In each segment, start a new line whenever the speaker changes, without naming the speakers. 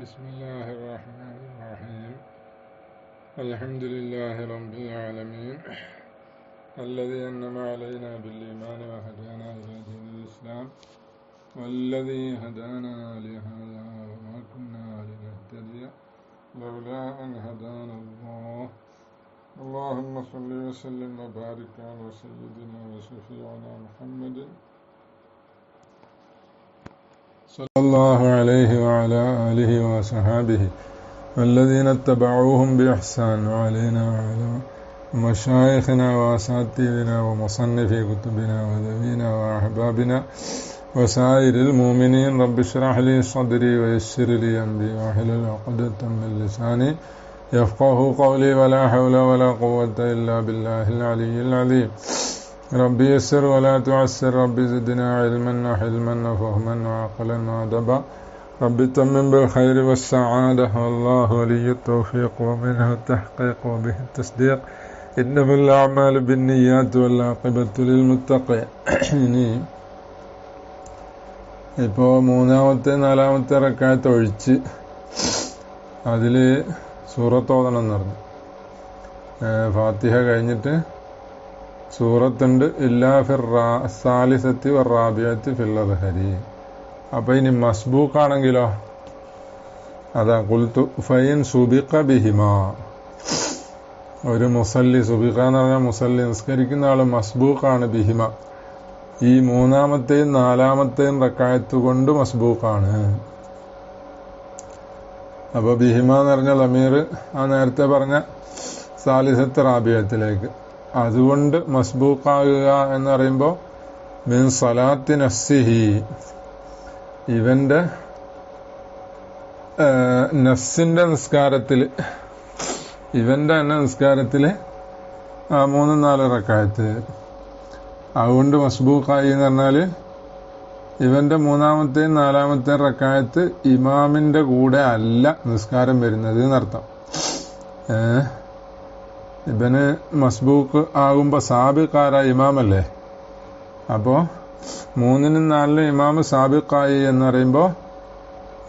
بسم الله الرحمن الرحيم. الحمد لله رب العالمين الذي أنعم علينا بالإيمان وهدانا إلى دين الإسلام والذي هدانا لهذا وما كنا لنهتدي لولا أن هدانا الله. اللهم صل وسلم وبارك على سيدنا وشفيعنا محمد صلى الله عليه وعلى آله وصحابه والذين اتبعوهم بإحسان وعلينا وعلى مشايخنا وأساتذتنا ومصنفي كتبنا وذوينا وأحبابنا وسائر المؤمنين. رب اشرح لي صدري ويسر لي أمري واحلل عقدة من لساني يفقه قولي ولا حول ولا قوة إلا بالله العلي العظيم. ربي يسر ولا تعسر، ربي زدنا علما وحلما وفهما وعقلا وأدبا، ربي تمم بالخير والسعادة والله ولي التوفيق ومنه التحقيق وبه التصديق. إنما الأعمال بالنيات والعاقبة للمتقين. ഇനി ഇപ്പോൾ മൂന്നാമത്തെ നാലാമത്തെ റക്അത്ത് ഒഴിച്ച് അതിൽ സൂറത്ത് ഓതണം എന്ന് പറഞ്ഞു. ഫാത്തിഹ കഴിഞ്ഞിട്ട് സൂറത്തുണ്ട് ഇല്ലാ ഫിർ സാലിസത്തി വറാബിയത്തി ഫിൽ അദ്ഹരി. അപ്പം ഇനി മസ്ബൂഖാണെങ്കിലോ അതാ ഖുൽതു ഫൈൻ സുബിഖ ബിഹിമാ. ഒരു മുസല്ലി, സുബിഖ എന്ന് പറഞ്ഞാൽ മുസല്ലി, നിസ്കരിക്കുന്ന ആൾ മസ്ബൂഖാണ് ബിഹിമ. ഈ മൂന്നാമത്തെയും നാലാമത്തെയും റക്അത്ത് കൊണ്ട് മസ്ബൂഖാണ്. അപ്പോൾ ബിഹിമ എന്ന് പറഞ്ഞ ലമീർ ആ നേരത്തെ പറഞ്ഞ സാലിസത്ത് റാബിയത്തിലേക്ക്, അതുകൊണ്ട് മസ്ബൂഖാകുക എന്ന് പറയുമ്പോൾ മിൻ സലാത്തി നഫ്സിഹി, ഇവന്റെ നഫ്സിന്റെ നിസ്കാരത്തിൽ, ഇവന്റെ തന്നെ നിസ്കാരത്തിൽ 3-4 റക്അത്ത്, അതുകൊണ്ട് മസ്ബൂഖായി എന്ന് പറഞ്ഞാൽ ഇവന്റെ മൂന്നാമത്തെയും നാലാമത്തെയും റക്അത്ത് ഇമാമിന്റെ കൂടെ അല്ല നിസ്കാരം വരുന്നത് എന്നർത്ഥം. ഇവന് മസ്ബൂക്ക് ആകുമ്പോൾ സാബിഖാര ഇമാമല്ലേ. അപ്പോൾ 3-നും 4-നും ഇമാമ് സാബിഖായി എന്ന് പറയുമ്പോൾ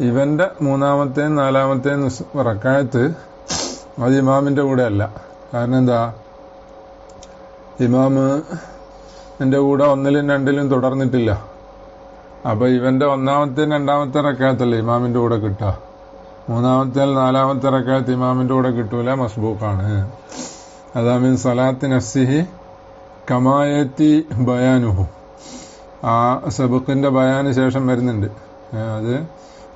ഇവന്റെ മൂന്നാമത്തെയും നാലാമത്തെയും റക്അത്ത് അത് ഇമാമിന്റെ കൂടെ അല്ല. കാരണം എന്താ, ഇമാമിന്റെ കൂടെ 1-ലും 2-ലും തുടർന്നിട്ടില്ല. അപ്പൊ ഇവന്റെ ഒന്നാമത്തെയും രണ്ടാമത്തെ റക്അത്തല്ലേ ഇമാമിന്റെ കൂടെ കിട്ടുക. മൂന്നാമത്തെ 4-ാമത്തെ റക്അത്ത് ഇമാമിന്റെ കൂടെ കിട്ടൂല, മസ്ബൂഖാണ്. അതാ മിൻ സലാത്തി നഫ്സിഹി കമായത്തി ബയാനുഹു. ആ സബുക്കിന്റെ ബയാന് ശേഷം വരുന്നുണ്ട്. അത്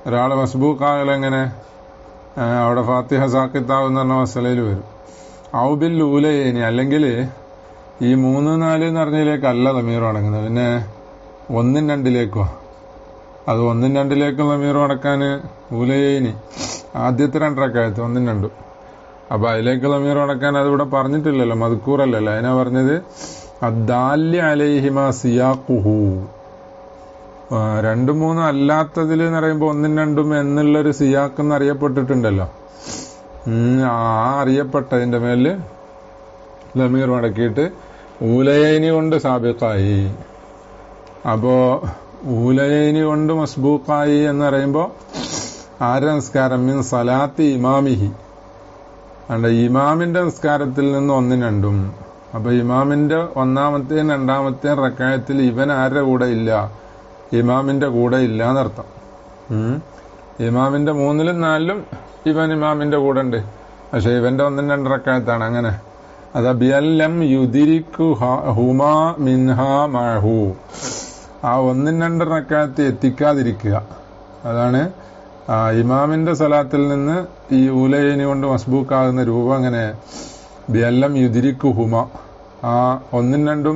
ഒരാളെ മസ്ബൂഖാകലെങ്ങനെ, അവിടെ ഫാത്തിഹ സാക്കിത്താവെന്ന് പറഞ്ഞ മസലയിൽ വരും. ഔബിൽ ഊലയേനി, അല്ലെങ്കിൽ ഈ 3-4 എന്ന് പറഞ്ഞതിലേക്കല്ല ലമീർ അടങ്ങുന്നത്, പിന്നെ 1-2 അത് 1-2 ലമീർ അടക്കാൻ ഊലയേനി ആദ്യത്തെ 2 റക്അത്ത് 1-2. അപ്പൊ അതിലേക്ക് ലമീർ അടക്കാൻ അതിവിടെ പറഞ്ഞിട്ടില്ലല്ലോ, മദ്കൂറല്ലല്ലോ. അതിനാ പറഞ്ഞത് അദ്ദാല്ലി അലൈഹിമ സിയാഖുഹു. 2-3 അല്ലാത്തതിൽ എന്ന് പറയുമ്പോൾ 1-2 എന്നുള്ളൊരു സിയാഖ് എന്ന് അറിയപ്പെട്ടിട്ടുണ്ടല്ലോ. ആ അറിയപ്പെട്ടതിന്റെ മേല് ലമീർ മടക്കിയിട്ട് ഊലയൈനി കൊണ്ട് സാബിഖായി. അപ്പോ ഊലയൈനി കൊണ്ട് മസ്ബൂഖായി എന്ന് പറയുമ്പോൾ ആരുടെ നിസ്കാരം, മിൻ സലാത്തി ഇമാമിഹി, അല്ല ഇമാമിന്റെ നിസ്കാരത്തിൽ നിന്ന് 1-2. അപ്പൊ ഇമാമിന്റെ ഒന്നാമത്തെയും രണ്ടാമത്തെയും റക്അത്തിൽ ഇവൻ ആരുടെ കൂടെ ഇല്ല, ഇമാമിന്റെ കൂടെ ഇല്ല എന്നർത്ഥം. ഇമാമിന്റെ 3-ലും 4-ലും ഇവൻ ഇമാമിന്റെ കൂടെ ഉണ്ട്, പക്ഷെ ഇവന്റെ 1-2 റക്അത്താണ്. അങ്ങനെ അതാ ബിയല്ലം യുദിരിക്കു ഹുമാ മിൻഹാ മഅഹു, ആ 1-2 റക്അത്ത് എത്തിക്കാതിരിക്കുക. അതാണ് ഇമാമിന്റെ സലാത്തിൽ നിന്ന് ഈ ഊലയൈനി കൊണ്ട് മസ്ബൂക്കാകുന്ന രൂപം. അങ്ങനെ ബിയല്ലം യുദിരിക്കു ഹുമ, ആ 1-2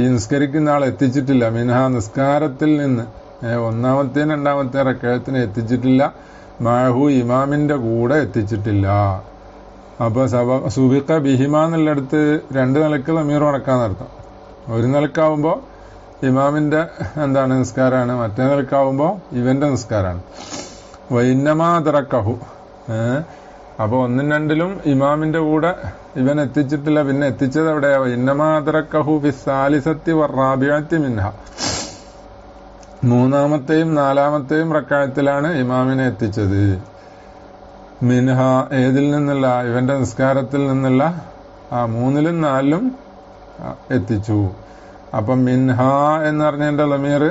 ഈ നിസ്കരിക്കുന്ന ആൾ എത്തിച്ചിട്ടില്ല. മിൻഹ നിസ്കാരത്തിൽ നിന്ന്, ഒന്നാമത്തെയും രണ്ടാമത്തെ റക്അത്തിന് എത്തിച്ചിട്ടില്ല. മഅഹു ഇമാമിന്റെ കൂടെ എത്തിച്ചിട്ടില്ല. അപ്പൊ സുബിഖ ബിഹിമ എന്നുള്ളടത്ത് 2 നിലക്ക് ലമീർ അടക്കാന്നർത്ഥം. ഒരു നിലക്കാവുമ്പോ ഇമാമിന്റെ എന്താണ് നിസ്കാരമാണ്, മറ്റേ നിലക്കാവുമ്പോ ഇവന്റെ നിസ്കാരമാണ്. വൈന്നമാ ദറക്കഹു, അപ്പൊ 1-2-ലും ഇമാമിന്റെ കൂടെ ഇവൻ എത്തിച്ചിട്ടില്ല, പിന്നെ എത്തിച്ചത് എവിടെയാ, വൈന്നമാ ദറക്കഹു ഫി സാലിസത്തി വറാബിയത്തി മിൻഹ, മൂന്നാമത്തെയും നാലാമത്തെയും റക്അത്തിലാണ് ഇമാമിനെ എത്തിച്ചത്. മിൻഹ ഏതിൽ നിന്നുള്ള ഇവന്റെ നിസ്കാരത്തിൽ നിന്നുള്ള 3-ലും 4-ലും എത്തിച്ചു. അപ്പം മിൻഹ എന്ന് പറഞ്ഞതിന്റെ ലമീർ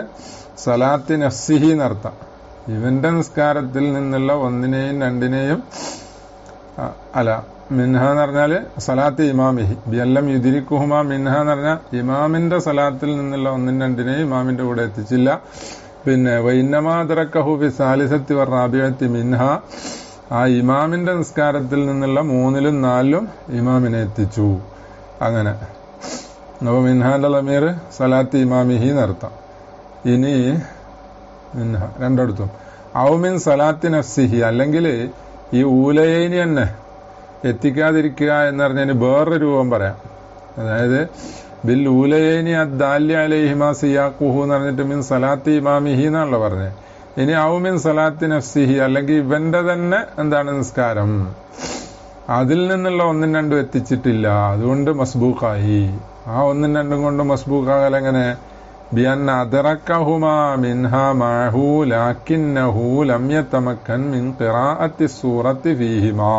സലാത്തി നഫ്സിഹി എന്നർത്ഥം. ഇവന്റെ നിസ്കാരത്തിൽ നിന്നുള്ള 1-നെയും 2-നെയും അല്ല, മിൻഹ എന്ന് പറഞ്ഞാല് സലാത്ത് ഇമാമിഹി ബിയല്ലം യുദിരിക്കുഹുമ. മിൻഹ എന്ന് പറഞ്ഞാൽ ഇമാമിന്റെ സലാത്തിൽ നിന്നുള്ള 1-നും 2-നെയും ഇമാമിന്റെ കൂടെ എത്തിച്ചില്ല. പിന്നെ വൈന്നമാദറക്കഹു ബി സാലിസത്തി വറാബിയത്തി മിൻഹ, ആ ഇമാമിന്റെ നിസ്കാരത്തിൽ നിന്നുള്ള 3-ലും 4-ലും ഇമാമിനെ എത്തിച്ചു. അങ്ങനെ അപ്പൊ മിൻഹാന്റെ ലമീർ സലാത്ത് ഇമാമിഹി എന്നർത്ഥം. ഇനി മിൻഹ രണ്ടിടത്തും ഔമിൻ സലാത്തി നഫ്സിഹി, അല്ലെങ്കിൽ ഈ ഊലയൈനി തന്നെ എത്തിക്കാതിരിക്കുക എന്ന് പറഞ്ഞതിന് വേറൊരു രൂപം പറയാം. അതായത് ബിൽ ഊലയൈനി അദ്ദാലി അലൈഹിമാ സിയാഖുഹു എന്ന് പറഞ്ഞിട്ട് മിൻ സലാത്തി ഇമാമിഹി എന്നാണല്ലോ പറഞ്ഞത്. ഇനി ഔമിൻ സലാത്തി നഫ്സിഹി, അല്ലെങ്കിൽ ഇവന്റെ തന്നെ എന്താണ് നിസ്കാരം, അതിൽ നിന്നുള്ള 1-നും 2-ഉം എത്തിച്ചിട്ടില്ല, അതുകൊണ്ട് മസ്ബൂഖായി. ആ 1-നും 2-ഉം കൊണ്ട് മസ്ബൂഖാകൽ എങ്ങനെ? ബിഅൻ അദ്റകഹുമാ മിൻഹാ മഅഹു ലാകിന്നഹു ലം യതമക്കൻ മിൻ ഖിറാഅത്തി സൂറത്തി ഫീഹിമാ.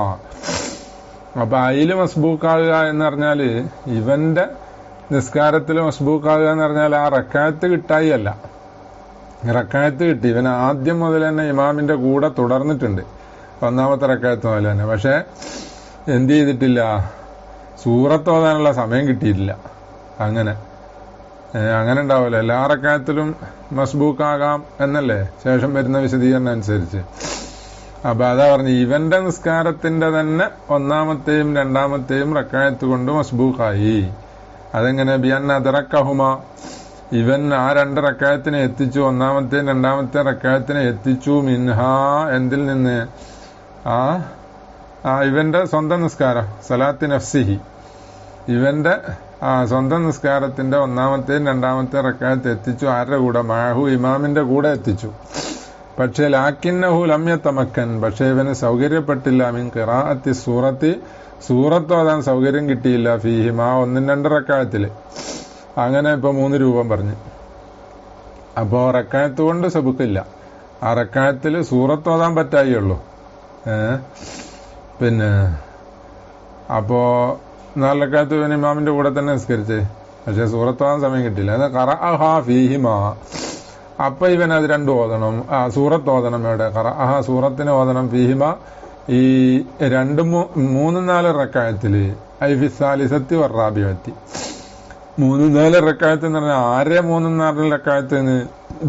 അപ്പൊ അതില് മസ്ബൂഖാകുക എന്ന് പറഞ്ഞാല് ഇവന്റെ നിസ്കാരത്തിൽ മസ്ബൂഖാകുക എന്ന് പറഞ്ഞാൽ ആ റക്കായത്ത് കിട്ടായി അല്ല, റക്കായത്ത് കിട്ടി. ഇവൻ ആദ്യം മുതൽ തന്നെ ഇമാമിന്റെ കൂടെ തുടർന്നിട്ടുണ്ട്, 1-ാമത്തെ റക്കായത്ത് മുതൽ തന്നെ. പക്ഷെ എന്ത് ചെയ്തിട്ടില്ല? സൂറത്ത് ഓതാനുള്ള സമയം കിട്ടിയിട്ടില്ല. അങ്ങനെ ഉണ്ടാവില്ല. എല്ലാ റക്കായത്തിലും മസ്ബൂക്കാകാം എന്നല്ലേ ശേഷം വരുന്ന വിശദീകരണം അനുസരിച്ച്. അപ്പൊ അതാ പറഞ്ഞു, ഇവന്റെ നിസ്കാരത്തിന്റെ തന്നെ 1-ാമത്തെയും 2-ാമത്തെയും റക്കായത്ത് കൊണ്ട് മസ്ബൂഖായി. അതെങ്ങനെ? ബിഅൻ അദ്റകഹുമ, ഇവൻ ആ 2 റക്കായത്തിനെ എത്തിച്ചു, 1-ാമത്തെയും 2-ാമത്തെയും റക്കായത്തിനെ എത്തിച്ചു. മിൻഹ എന്തിൽ നിന്ന്? ഇവന്റെ സ്വന്തം നിസ്കാരം സലാത്തി നഫ്സിഹി, ഇവന്റെ സ്വന്തം നിസ്കാരത്തിന്റെ 1-ാമത്തെയും 2-ാമത്തെയും റക്കായത്ത് എത്തിച്ചു. ആരുടെ കൂടെ? മഅഹു ഇമാമിന്റെ കൂടെ എത്തിച്ചു. പക്ഷെ ലാക്കിന്നഹു ലം യതമക്കൻ, പക്ഷെ ഇവന് സൗകര്യപ്പെട്ടില്ല. മിൻ ഖിറാഅത്തി സൂറത്തി, സൂറത്ത് ഓതാൻ സൗകര്യം കിട്ടിയില്ല. ഫീഹിമ 1-നും 2 റക്കായത്തില്. അങ്ങനെ ഇപ്പൊ 3 രൂപം പറഞ്ഞു. അപ്പോ റക്കായത്ത് കൊണ്ട് സബുക്കില്ല, ആ റക്കായത്തില് സൂറത്ത് ഓതാൻ പറ്റായുള്ളൂ. പിന്നെ അപ്പോ 4 റക്കായത്ത് ഇവൻ ഇമാമിന്റെ കൂടെ തന്നെ നിസ്കരിച്ചേ, പക്ഷെ സൂറത്ത് ഓതാൻ സമയം കിട്ടിയില്ല. അത് ഖറഅഹാ ഫീഹിമ, അപ്പൊ ഇവൻ അത് 2 ഓതണം, സൂറത്ത് ഓതണം. എവിടെ? ഖറഅഹാ, സൂറത്തിന് ഓതണം. ഫീഹിമ ഈ 2-3-4 റക്കായത്തില് ഐഫി സാലിസത്തി വറാബിയത്തി, 3-4 റക്കായത്ത് എന്ന് പറഞ്ഞാൽ 3-4 റക്കായത്തിന്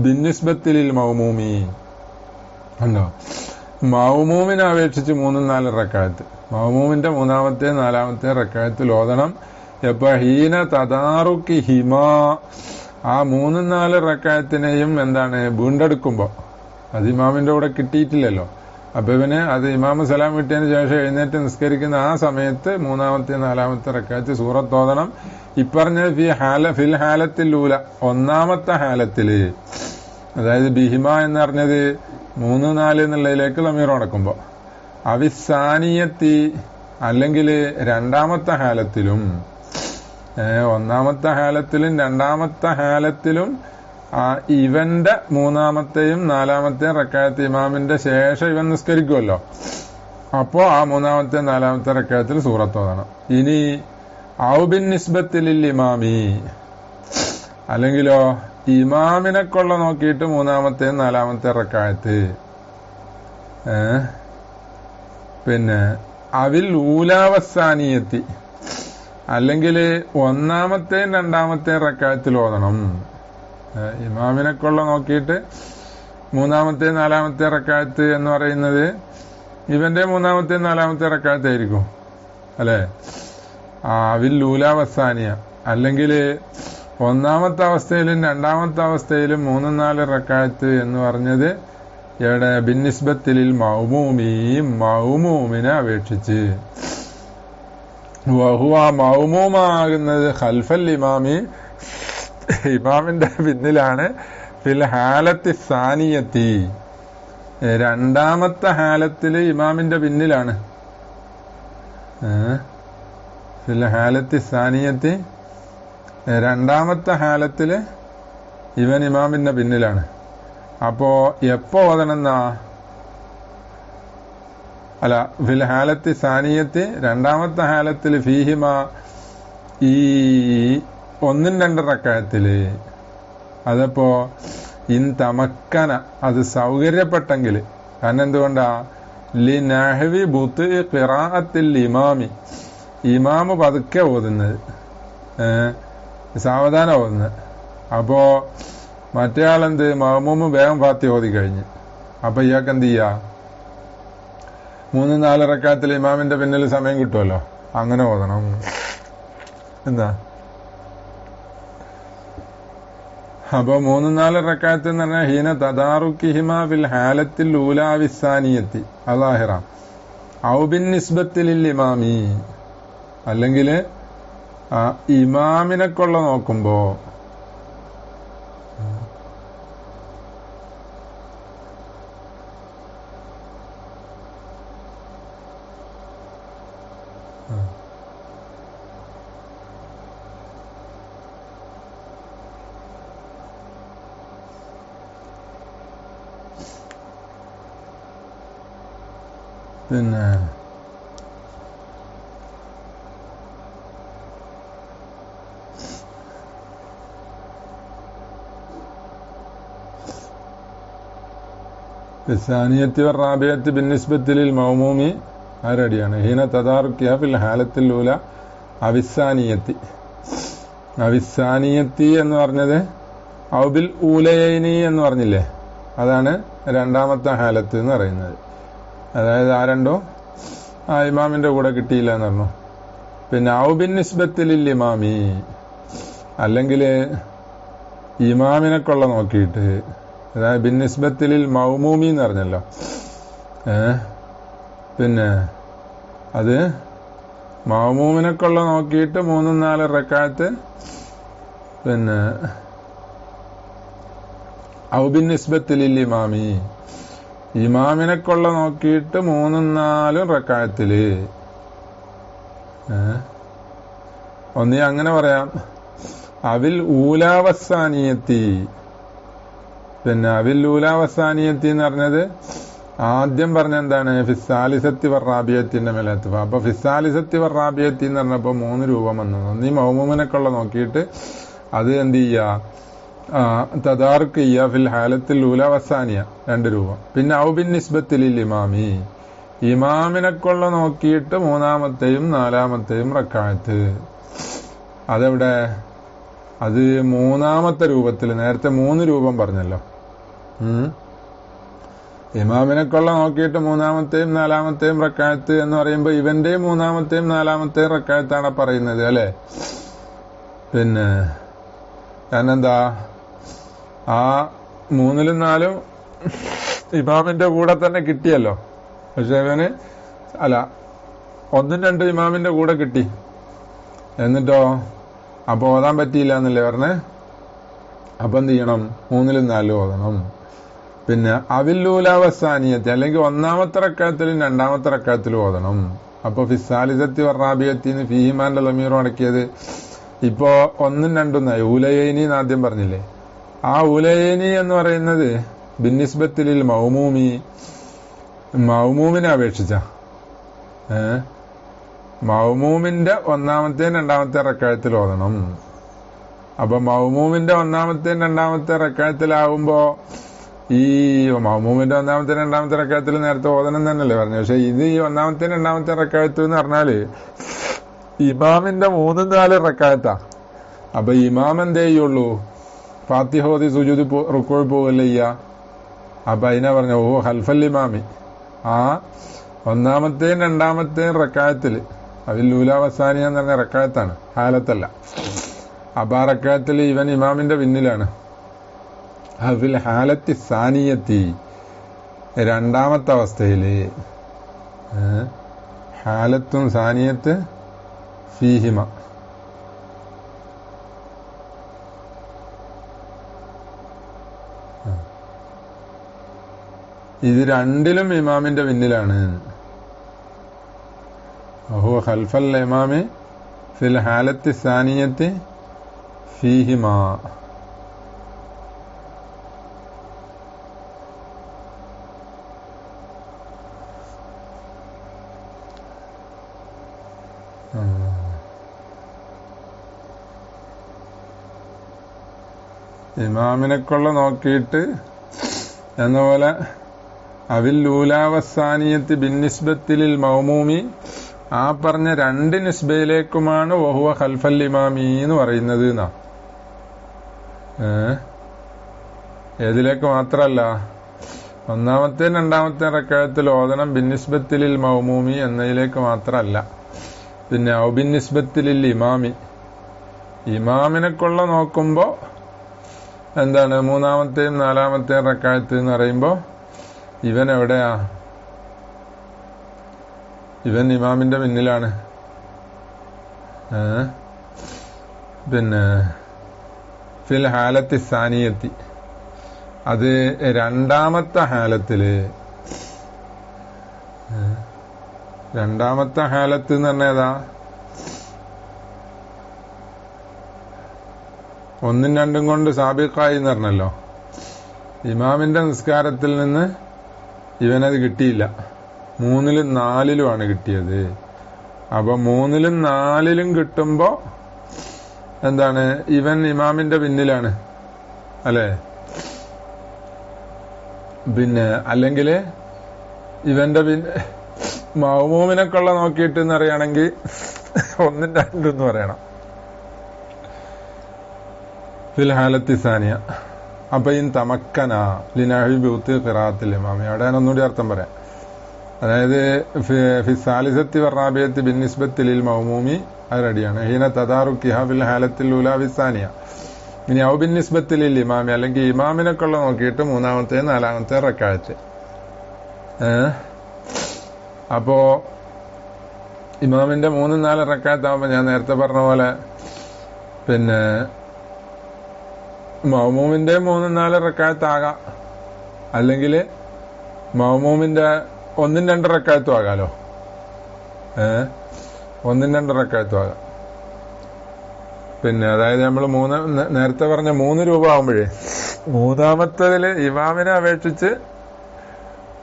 ബിന്നിസ്ബത്തിൽ മൗമൂമി ഉണ്ടോ? മൗമൂമിനെ അപേക്ഷിച്ച് 3-4 റക്കായത്ത്, മൗമൂമിന്റെ 3-ാമത്തെയും 4-ാമത്തെയും റക്കായത്തിൽ ഓതണം. എപ്പോ? ഹീന തദാറുക്കി ഹിമാ, ആ 3-4 റക്കായത്തിനെയും എന്താണ് വീണ്ടെടുക്കുമ്പോ, അത് ഇമാമിന്റെ കൂടെ കിട്ടിയിട്ടില്ലല്ലോ. അപ്പൊ ഇവന് അത് ഇമാമ് സലാം കിട്ടിയതിന് ശേഷം എഴുന്നേറ്റ് നിസ്കരിക്കുന്ന ആ സമയത്ത് 3-ാമത്തെയും 4-ാമത്തെ റക്കായത്ത് സൂറത്ത് ഓതണം. ഇപ്പറഞ്ഞത് ഫിൽ ഹാലത്തിൽ ലൂല, 1-ാമത്തെ ഹാലത്തില്, അതായത് ബിഹിമ എന്ന് പറഞ്ഞത് 3-4 എന്നുള്ളതിലേക്ക് ലമീർ അടക്കുമ്പോ, അവിസാനിയത്തി അല്ലെങ്കിൽ 2-ാമത്തെ ഹാലത്തിലും, 1-ാമത്തെ ഹാലത്തിലും 2-ാമത്തെ ഹാലത്തിലും ഇവന്റെ 3-ാമത്തെയും 4-ാമത്തെയും റക്കായത്ത് ഇമാമിന്റെ ശേഷം ഇവൻ നിസ്കരിക്കുമല്ലോ, അപ്പോ ആ 3-ാമത്തെയും 4-ാമത്തെ റക്കായത്തിൽ സൂറത്ത് ഓതണം. ഇനി ഔബിൻ നിസ്ബത്തിൽ ഇമാമി, അല്ലെങ്കിലോ ഇമാമിനെ കൊള്ള നോക്കിയിട്ട് 3-ാമത്തെയും 4-ാമത്തെ റക്കായത്ത്, പിന്നെ അവിൽ ഊലാവസാനിയെത്തി, അല്ലെങ്കിൽ 1-ാമത്തെയും 2-ാമത്തെയും റക്കായത്തിൽ ഓതണം. ഇമാമിനെ കൊള്ള നോക്കിയിട്ട് 3-ാമത്തെയും 4-ാമത്തെയും റക്കായത്ത് എന്ന് പറയുന്നത് ഇവന്റെ 3-ാമത്തെയും 4-ാമത്തെയും റക്കായത്തായിരിക്കും അല്ലെ? അവിൽ ഊലാവസാനിയ, അല്ലെങ്കിൽ 1-ാമത്തെ അവസ്ഥയിലും 2-ാമത്തെ അവസ്ഥയിലും 3-4 റക്കായത്ത് എന്ന് പറഞ്ഞത് എവിടെ? ബിന്നിസ്ബത്തിൽ മൗമൂമി, മൗമൂമിനെ അപേക്ഷിച്ച്. വഹുവ മൗമൂമാകുന്നത് ഖൽഫൽ ഇമാമി, ഇമാമിന്റെ പിന്നിലാണ്. ഫിൽ ഹാലത്തി സാനിയത്തി, 2-ാമത്തെ ഹാലത്തില് ഇമാമിന്റെ പിന്നിലാണ്. ഫിൽ ഹാലത്തി സാനിയത്തി, 2-ാമത്തെ ഹാലത്തില് ഇവൻ ഇമാമിന്റെ പിന്നിലാണ്. അപ്പോ എപ്പോ ഓതണമെന്നാ? അല്ല ഫിൽ ഹാലത്തി സാനിയത്ത് രണ്ടാമത്തെ ഹാലത്തിൽ ഫീഹിമ ഈ ഒന്നും രണ്ട് റക്അത്തില് അതപ്പോ ഇൻ തമക്കന അത് സൗകര്യപ്പെട്ടെങ്കിൽ കാരണം എന്തുകൊണ്ടാ ലി നഹ്വി ബുത്ത് ഖിറാഅത്തിൽ ഇമാമി ഇമാമ് പതുക്കെ ഓതുന്നത് സാവധാനം ഓതുന്നത് അപ്പോ മറ്റേ ആളെന്ത് മഅ്മൂമ് വേഗം ഫാത്തിഹ ഓതി കഴിഞ്ഞ് അപ്പൊ ഇയാൾക്ക് എന്ത് ചെയ്യാ 3-4 റക്അത്തിൽ ഇമാമിന്റെ പിന്നിൽ സമയം കിട്ടുമല്ലോ അങ്ങനെ ഓതണം എന്താ അപ്പൊ 3-4 റക്അത്ത് എന്ന് പറഞ്ഞാൽ ഹീന തദാറുക്കിഹിമ ഫിൽ ഹാലത്തിൽ ഊലാ വിസ്സാനിയത്തി അല്ലാഹിറ ഔ ബിൻ നിസ്ബത്തിൽ ഇമാമി അല്ലെങ്കിൽ ഇമാമിനെ കൊള്ള നോക്കുമ്പോ പിന്നെ സാനിയത്തി റാബിയത്ത് ബിന്നിസ്ബത്തിൽ മൗമൂമി ആരടിയാണ് ഹീന തദാറുക്കിയ ഫിൽ ഹാലത്തിൽ ഊല അവിസാനിയത്തി അവിസാനിയത്തി എന്ന് പറഞ്ഞത് ഔബിൽ ഊലയൈനി എന്ന് പറഞ്ഞില്ലേ അതാണ് രണ്ടാമത്തെ ഹാലത്ത് എന്ന് പറയുന്നത് അതായത് ആ രണ്ടോ ആ ഇമാമിന്റെ കൂടെ കിട്ടിയില്ല എന്ന് പറഞ്ഞു പിന്നെ ഔബിൻ നിസ്ബത്തിൽ ഇമാമി അല്ലെങ്കിൽ ഇമാമിനെ കൊള്ള നോക്കിയിട്ട് അതായത് ബിൻ നിസ്ബത്തിൽ മൗമൂമി എന്ന് പറഞ്ഞല്ലോ പിന്നെ അത് മൗമൂമിനെ കൊള്ള നോക്കിയിട്ട് 3-4 റക്അത്ത് പിന്നെ ഔബിൻ നിസ്ബത്തിൽ ഇമാമി ഇമാമിനെ കൊള്ള നോക്കിയിട്ട് 3-4 റക്അത്തില് ഒന്നീ അങ്ങനെ പറയാം അവിൽ ഊലാവസാനിയത്തി പിന്നെ അവിൽ ഊലാവസാനിയത്തി എന്ന് പറഞ്ഞത് ആദ്യം പറഞ്ഞ എന്താണ് ഫിസാലിസത്തി വറാബിയത്തിന്റെ മേലത്ത് അപ്പൊ ഫിസാലിസത്തി വറാബിയത്തി എന്ന് പറഞ്ഞപ്പോ 3 രൂപം വന്നത് ഒന്നീ മൗമൂമിനെ കൊള്ള നോക്കിയിട്ട് അത് എന്ത് ചെയ്യാ തദാർക്ക് ചെയ്യാ ഫിൽ ഹാലത്തിൽ ഊല വസാനിയ 2 രൂപ പിന്നെ ഔബിൻ നിസ്ബത്തിൽ ഇമാമി ഇമാമിനെ കൊള്ള നോക്കിയിട്ട് 3-ാമത്തെയും 4-ാമത്തെയും റക്അത്ത് അതെവിടെ അത് 3-ാമത്തെ രൂപത്തിൽ നേരത്തെ 3 രൂപം പറഞ്ഞല്ലോ ഇമാമിനെ കൊള്ള നോക്കിയിട്ട് 3-ാമത്തെയും 4-ാമത്തെയും റക്അത്ത് എന്ന് പറയുമ്പോ ഇവന്റെയും 3-ാമത്തെയും 4-ാമത്തെയും റക്അത്താണ് പറയുന്നത് അല്ലെ പിന്നെ കാരണം എന്താ ആ 3-ലും 4-ലും ഇമാമിന്റെ കൂടെ തന്നെ കിട്ടിയല്ലോ പക്ഷെ ഇവന് അല്ല 1-2 ഇമാമിന്റെ കൂടെ കിട്ടി എന്നിട്ടോ അപ്പൊ ഓതാൻ പറ്റിയില്ല എന്നല്ലേ പറഞ്ഞേ അപ്പൊ എന്ത് ചെയ്യണം 3-ലും 4-ലും ഓതണം പിന്നെ അവില്ലൂലാവസാനിയത്തി അല്ലെങ്കിൽ 1-ാമത്തെ റക്അത്തിലും 2-ാമത്തെ റക്അത്തിലും ഓതണം അപ്പൊ ഫിസാലിസത്തി വറാബിയത്തിന് ഫീഹിമാന്റെ ലമീറും അടക്കിയത് ഇപ്പോ 1-2 ഊലയൈനി ആദ്യം പറഞ്ഞില്ലേ ആ ഊലയൈനി എന്ന് പറയുന്നത് ബിന്നിസ്ബത്തിൽ മൗമൂമിനെ അപേക്ഷിച്ച മൗമൂമിന്റെ 1-ാമത്തെയും 2-ാമത്തെ റക്അത്തിൽ ഓതണം അപ്പൊ മൗമൂമിന്റെ 1-ാമത്തെയും 2-ാമത്തെ റക്അത്തിലാവുമ്പോ ഈ മൗമൂമിന്റെ 1-ാമത്തെ 2-ാമത്തെ റക്അത്തിൽ നേരത്തെ ഓതണം തന്നെയല്ലേ പറഞ്ഞു പക്ഷെ ഇത് ഈ 1-ാമത്തെയും 2-ാമത്തെ റക്അത്ത് എന്ന് പറഞ്ഞാല് ഇമാമിന്റെ 3-4 റക്അത്താ അപ്പൊ ഇമാം എന്തേ ചെയ്യുള്ളൂ ഫാത്തിഹ ഓതി സുജൂദ് റുക്കോയിൽ പോവല്ലേ ചെയ്യാ അപ്പൊ അതിനാ പറഞ്ഞ ഓ ഹൽഫൽ ഇമാമി ആ 1-ാമത്തെയും 2-ാമത്തെയും റക്അത്തില് അതിൽ ലൂലാവസാനിയ എന്ന് പറഞ്ഞ റക്അത്താണ് ഹാലത്തല്ല അപ്പൊ ആ റക്അത്തിൽ ഇവൻ ഇമാമിന്റെ പിന്നിലാണ് അവിൽ ഹാലത്തി സാനിയത്തി 2-ാമത്തെ അവസ്ഥയില് ഹാലത്തും സാനിയത്ത് ഫീഹിമ ഇത് 2-ലും ഇമാമിന്റെ പിന്നിലാണ് വഹുവ ഖൽഫൽ ഇമാമി ഫിൽ ഹാലത്തി സാനിയത്തി ഫീഹിമ ഇമാമിനെക്കൊള്ള നോക്കിയിട്ട് എന്ന പോലെ അവിൽ ലൂലാവസാനിയത്ത് ബിന്നിസ്ബത്തിൽ മൗമൂമി, ആ പറഞ്ഞ രണ്ട് നിസ്ബയിലേക്കുമാണ് വഹുവ ഖൽഫൽ ഇമാമി എന്ന് പറയുന്നത് എന്നാ. ഏതിലേക്ക് മാത്രല്ല, ഒന്നാമത്തെ രണ്ടാമത്തെ റക്അത്തിൽ ഓതണം ബിന്നിസ്ബത്തിൽ മൗമൂമി എന്നതിലേക്ക് മാത്രല്ല, പിന്നെ ഔ ബിന്നിസ്ബത്തിൽ ഇമാമി, ഇമാമിനെക്കൊള്ള നോക്കുമ്പോ എന്താണ് മൂന്നാമത്തെയും നാലാമത്തെയും റക്അത്ത് എന്ന് പറയുമ്പോ ഇവൻ എവിടെയാ? ഇവൻ ഇമാമിന്റെ പിന്നിലാണ്. പിന്നെ ഫിൽ ഹാലത്തി സാനിയത്തി, അത് രണ്ടാമത്തെ ഹാലത്തില്, രണ്ടാമത്തെ ഹാലത്ത് എന്ന് പറഞ്ഞേതാ? ഒന്നും രണ്ടും കൊണ്ട് സാബിഖായി എന്ന് പറഞ്ഞല്ലോ. ഇമാമിന്റെ നിസ്കാരത്തിൽ നിന്ന് ഇവനത് കിട്ടിയില്ല, 3-ലും 4-ലുമാണ് കിട്ടിയത്. അപ്പൊ 3-ലും 4-ലും കിട്ടുമ്പോ എന്താണ്? ഇവൻ ഇമാമിന്റെ പിന്നിലാണ് അല്ലെ? പിന്നെ അല്ലെങ്കിൽ ഇവന്റെ മൗമൂമിനെക്കൊള്ള നോക്കിയിട്ട് എന്ന് പറയുകയാണെങ്കിൽ 1 2 എന്ന് പറയണം ഫിൽ ഹാലത്തി സാനിയ. അപ്പൊ ഇൻ തമക്കന ലിനഹി ബിഉത്തി ഖിറാഅത്തിൽ ഇമാമി, അവിടെ ഞാൻ ഒന്നുകൂടി അർത്ഥം പറയാം. അതായത് ഫി സാലിസത്തി വറാബിയത്തി ബിന്നിസ്ബത്തി ലിൽ മൗമൂമി, അത് റെഡിയാണ്. ഹീന തദാറുക്കിഹ ഫിൽ ഹാലത്തിൽ ഊലാ ഫിസാനിയ. ഇനി ഔ ബിന്നിസ്ബത്തി ലിൽ ഇമാമി, അല്ലെങ്കിൽ ഇമാമിനെക്കൊള്ള നോക്കിയിട്ട് മൂന്നാമത്തെ നാലാമത്തെ റക്അത്ത്. അപ്പോ ഇമാമിന്റെ 3-4 റക്അത്ത് ആവുമ്പോ ഞാൻ നേരത്തെ പറഞ്ഞ പോലെ പിന്നെ മൗമൂമിന്റെ 3-4 റക്അത്ത് ആകാം, അല്ലെങ്കിൽ മൗമൂമിന്റെ 1-2 റക്അത്തും ആകാലോ. 1-2 റക്അത്തും ആകാം. പിന്നെ അതായത് നമ്മൾ നേരത്തെ പറഞ്ഞ 3 രൂപ ആവുമ്പോഴേ മൂന്നാമത്തതില് ഇമാമിനെ അപേക്ഷിച്ച്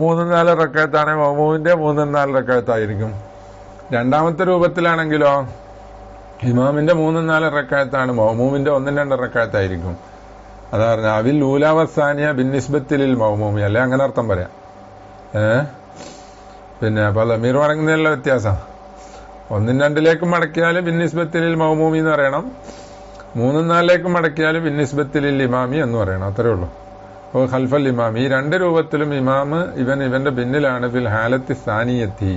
3-4 റക്അത്താണ്, മൗമൂമിന്റെ 3-4 റക്അത്തായിരിക്കും. രണ്ടാമത്തെ രൂപത്തിലാണെങ്കിലോ ഇമാമിന്റെ 3-4 റക്അത്താണ്, മൗമൂമിന്റെ 1-2 റക്അത്തായിരിക്കും. അതാ പറഞ്ഞ അവിൽ ലൂലാവസാനിയ ബിന്നിസ്ബത്തിൽ മൗമൂമി, അല്ലെ അങ്ങനെ അർത്ഥം പറയാം. പിന്നെ അപ്പൊ ലമീർ മടങ്ങുന്നതിലുള്ള വ്യത്യാസം, 1-2ലേക്കും മടക്കിയാലും ബിന്നിസ്ബത്തിൽ മൗമൂമി എന്ന് പറയണം, 3-4ലേക്കും മടക്കിയാലും ബിന്നിസ്ബത്തിൽ ഇമാമി എന്ന് പറയണം. അത്രേ ഉള്ളൂ. അപ്പോൾ ഖൽഫൽ ഇമാമി, ഈ 2 രൂപത്തിലും ഇമാമ് ഇവന്റെ പിന്നിലാണ്. ഫിൽ ഹാലത്തി സാനിയത്തി,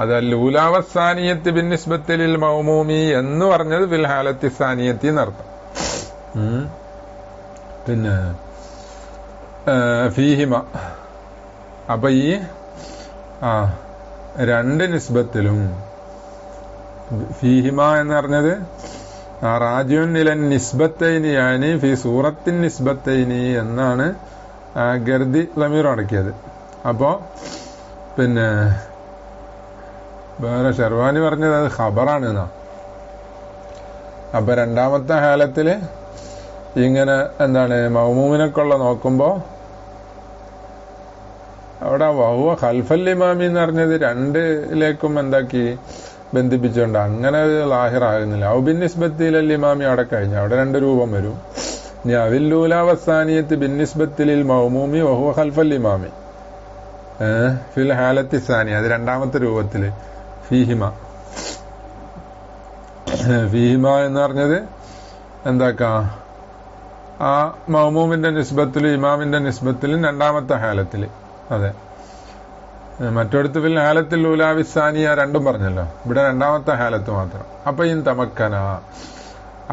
അത് ലൂലാവസാനിയത്ത് ബിന്നിസ്ബത്തിൽ മൗമൂമി എന്ന് പറഞ്ഞത് ഫിൽ ഹാലത്തി സാനിയത്തി എന്നർത്ഥം. പിന്നെ ഫീഹിമ, അപ്പൊ ഈ 2 നിസ്ബത്തിലും ഫീഹിമ എന്ന് പറഞ്ഞത് റാജിഉൻ ഇലൻ നിസ്ബത്തൈനി, യാനി ഫി സൂറത്തിൻ നിസ്ബത്തൈനി എന്നാണ് ഗർദി ലമീർ അടക്കിയത്. അപ്പോ പിന്നെ വേറെ ഷെർവാനി പറഞ്ഞത് അത് ഖബറാണ് എന്നാ. അപ്പൊ രണ്ടാമത്തെ ഹാലത്തില് ഇങ്ങനെ എന്താണ് മൗമൂമിനെക്കൊള്ള നോക്കുമ്പോ അവിടെ വഹുവ ഖൽഫൽ ഇമാമി എന്ന് പറഞ്ഞത് 2ലേക്കും എന്താക്കി ബന്ധിപ്പിച്ചുകൊണ്ട് അങ്ങനെ ലാഹിറാകുന്നില്ല. ഔ ബിന്നിസ്ബത്തിൽ ഇമാമി അവിടെ കഴിഞ്ഞു, അവിടെ 2 രൂപം വരും. ഇനി അവിൽ ലൂലാവസാനിയത്ത് ബിന്നിസ്ബത്തിൽ മൗമൂമി വഹുവ ഖൽഫൽ ഇമാമി ഫിൽ ഹാലത്തി സാനി, അത് രണ്ടാമത്തെ രൂപത്തില് ഫീഹിമ. ഫീഹിമ എന്ന് പറഞ്ഞത് എന്താക്കാ? ആ മൗമൂമിന്റെ നിസ്ബത്തിലും ഇമാമിന്റെ നിസ്ബത്തിലും രണ്ടാമത്തെ ഹാലത്തില്. അതെ, മറ്റൊടുത്ത് ഫിൽ ഹാലത്തിൽ ലൂലാവിസാനിയ 2ഉം പറഞ്ഞല്ലോ, ഇവിടെ രണ്ടാമത്തെ ഹാലത്ത് മാത്രം. അപ്പൊ ഇൻ തമക്കന,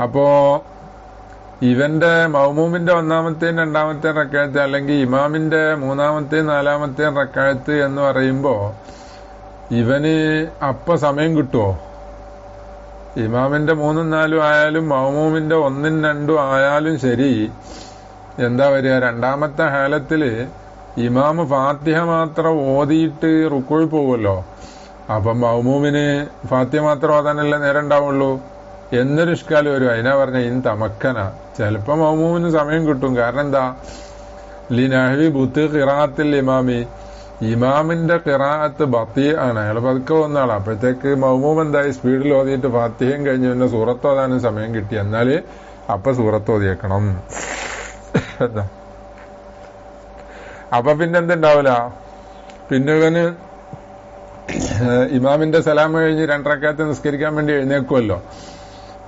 അപ്പോ ഇവന്റെ മൗമൂമിന്റെ 1-ാമത്തെയും 2-ാമത്തെയും റക്അത്ത്, അല്ലെങ്കിൽ ഇമാമിന്റെ 3-ാമത്തെയും 4-ാമത്തെയും റക്അത്ത് എന്ന് പറയുമ്പോ ഇവന് അപ്പൊ സമയം കിട്ടുമോ? ഇമാമിന്റെ 3-4 ആയാലും മൗമൂമിന്റെ 1-2 ആയാലും ശരി, എന്താ വരിക? രണ്ടാമത്തെ ഹാലത്തില് ഇമാമ് ഫാത്തിഹ മാത്രം ഓതിയിട്ട് റുക്കുവിൽ പോകുമല്ലോ. അപ്പം മൗമൂമിന് ഫാത്തിഹ മാത്രം ഓതാനല്ലേ നേരം ഉണ്ടാവുള്ളൂ എന്നൊരു ഇഷ്കാല് വരും. അതിനാ പറഞ്ഞ ഇൻ തമക്കന, ചിലപ്പോ മൗമൂമിന് സമയം കിട്ടും. കാരണം എന്താ? ലിനഹ്വി ബുത്ത് ഖിറാഅത്തിൽ ഇമാമി, ഇമാമിന്റെ ഖിറാഅത്ത് ബത്തീ ആണ്, അയാൾ പതുക്കെ വന്ന ആളാ. അപ്പോഴത്തേക്ക് മൗമൂം എന്തായി, സ്പീഡിൽ ഓതിയിട്ട് ഫാത്തിഹയും കഴിഞ്ഞ് പിന്നെ സൂറത്ത് ഓതാനും സമയം കിട്ടി. എന്നാല് അപ്പൊ സൂറത്ത് ഓതിയേക്കണം. എന്താ അപ്പൊ പിന്നെന്തുണ്ടാവില്ല, പിന്നെ ഇവന് ഇമാമിന്റെ സലാം കഴിഞ്ഞ് 2 റക്അത്ത് നിസ്കരിക്കാൻ വേണ്ടി എഴുന്നേക്കുമല്ലോ.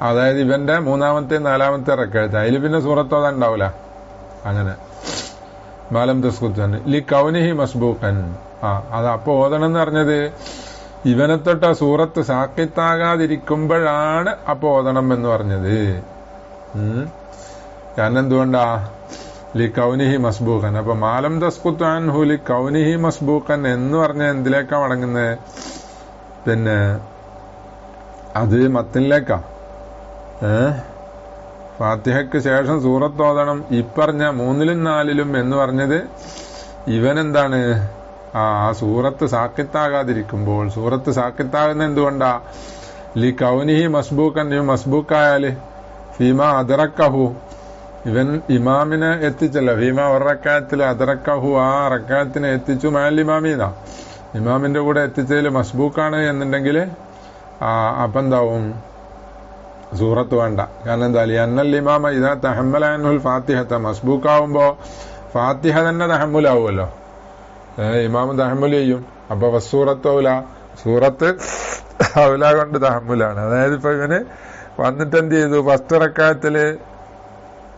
അതായത് ഇവന്റെ 3-ാമത്തെ 4-ാമത്തെ റക്അത്ത്, അതിൽ പിന്നെ സൂറത്ത് ഓതാൻ ഉണ്ടാവില്ല. അങ്ങനെ മാലം തസ്കുത്താൻ ലി കൗനിഹി മസ്ബൂഖൻ. അത് അപ്പൊ ഓതണം എന്ന് പറഞ്ഞത് ഇവനെ തൊട്ട് ആ സൂറത്ത് സാക്കിത്താകാതിരിക്കുമ്പോഴാണ് അപ്പൊ ഓതണം എന്ന് പറഞ്ഞത്. കാരണം എന്തുകൊണ്ടാ, ലി കൗനിഹി മസ്ബൂഖൻ. അപ്പൊ മാലം തസ്കുത്താൻ ഹു ലി കൗനിഹി മസ്ബൂഖൻ എന്ന് പറഞ്ഞ എന്തിലേക്കാ മടങ്ങുന്നത്, പിന്നെ അത് മത്തിനിലേക്കാ. ഫാത്തിഹയ്ക്ക് ശേഷം സൂറത്ത് ഓതണം ഇപ്പറഞ്ഞ 3-ലും 4-ലും എന്ന് പറഞ്ഞത് ഇവനെന്താണ്, ആ സൂറത്ത് സാക്കിത്താകാതിരിക്കുമ്പോൾ. സൂറത്ത് സാക്കിത്താകുന്ന എന്തുകൊണ്ടാ, ലി കൗനിഹി മസ്ബൂഖൻ. മസ്ബൂക്കായാല് ഫീമ അദറക്കഹു, ഇവൻ ഇമാമിനെ എത്തിച്ചല്ല, ഫീമ ഒരു റക്അത്തിൽ അദറക്കഹു, ആ റക്അത്തിനെ എത്തിച്ചു മാലിമാമീന, ഇമാമിന്റെ കൂടെ എത്തിച്ചതിൽ മസ്ബൂക്കാണ് എന്നുണ്ടെങ്കിൽ അപ്പൊ എന്താവും, സൂറത്ത് വേണ്ട. കാരണം എന്താ, അന്നൽ ഇമാമ ഇതാ തഹമ്മലുൽ ഫാത്തിഹത്ത, മസ്ബൂക്കാവുമ്പോ ഫാത്തിഹ തന്നെ തഹമ്മുലാവുമല്ലോ, ഇമാമ് തഹമ്മുൽ ചെയ്യും. അപ്പൊ വസ്സൂറത്ത് സൂറത്ത് ഔല കൊണ്ട് തഹമ്മുലാണ്. അതായത് ഇപ്പൊ ഇവന് വന്നിട്ട് എന്ത് ചെയ്തു, ഫസ്റ്റ് റക്അത്തില്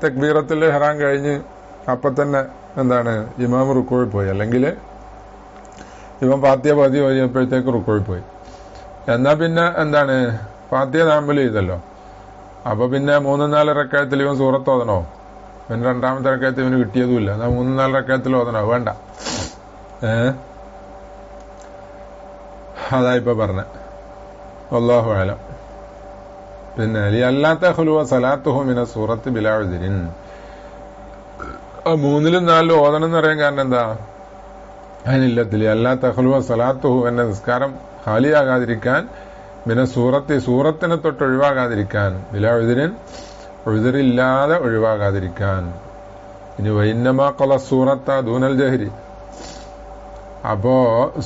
തക്ബീറത്തുൽ ഇഹ്റാം കഴിഞ്ഞ് അപ്പൊ തന്നെ എന്താണ് ഇമാമ് റുക്കൂയിൽ പോയി, അല്ലെങ്കിൽ ഇവൻ ഫാത്തിഹ പതി ഓതിയപ്പോഴത്തേക്ക് റുക്കൂയിൽ പോയി. എന്നാ പിന്നെ എന്താണ്, ഫാത്തിഹ തഹമ്മുൽ ചെയ്തല്ലോ. അപ്പൊ പിന്നെ 3-4 റക്അത്തിൽ ഇവൻ സൂറത്ത് ഓതണോ, പിന്നെ 2-ാമത്തെ റക്അത്ത് ഇവന് കിട്ടിയതുമില്ല, എന്നാ 3-4 റക്അത്തിൽ ഓതണോ, വേണ്ട. അതായിപ്പോ പറഞ്ഞ വല്ലാഹു അലം. പിന്നെ അല്ലാത്ത ഖുലുവ സലാത്തുഹു മിന സൂറത്ത് ബിലാ ഉദ്രിൻ. 3-ലും 4-ലും ഓതണം എന്ന് പറയാൻ കാരണം എന്താ, അതിനില്ലത്തില് അല്ലാത്ത ഖുലുവ സലാത്തുഹു, എന്നെ നിസ്കാരം ഖാലിയാകാതിരിക്കാൻ, പിന്നെ സൂറത്തിനെ തൊട്ട് ഒഴിവാകാതിരിക്കാൻ, ബിലാ ഉദ്രിൻ ഉദ്രില്ലാതെ ഒഴിവാകാതിരിക്കാൻ. ഇനി വൈന്നമാ ഖല സൂറത്ത ദൂനൽ ജഹരി. അപ്പോ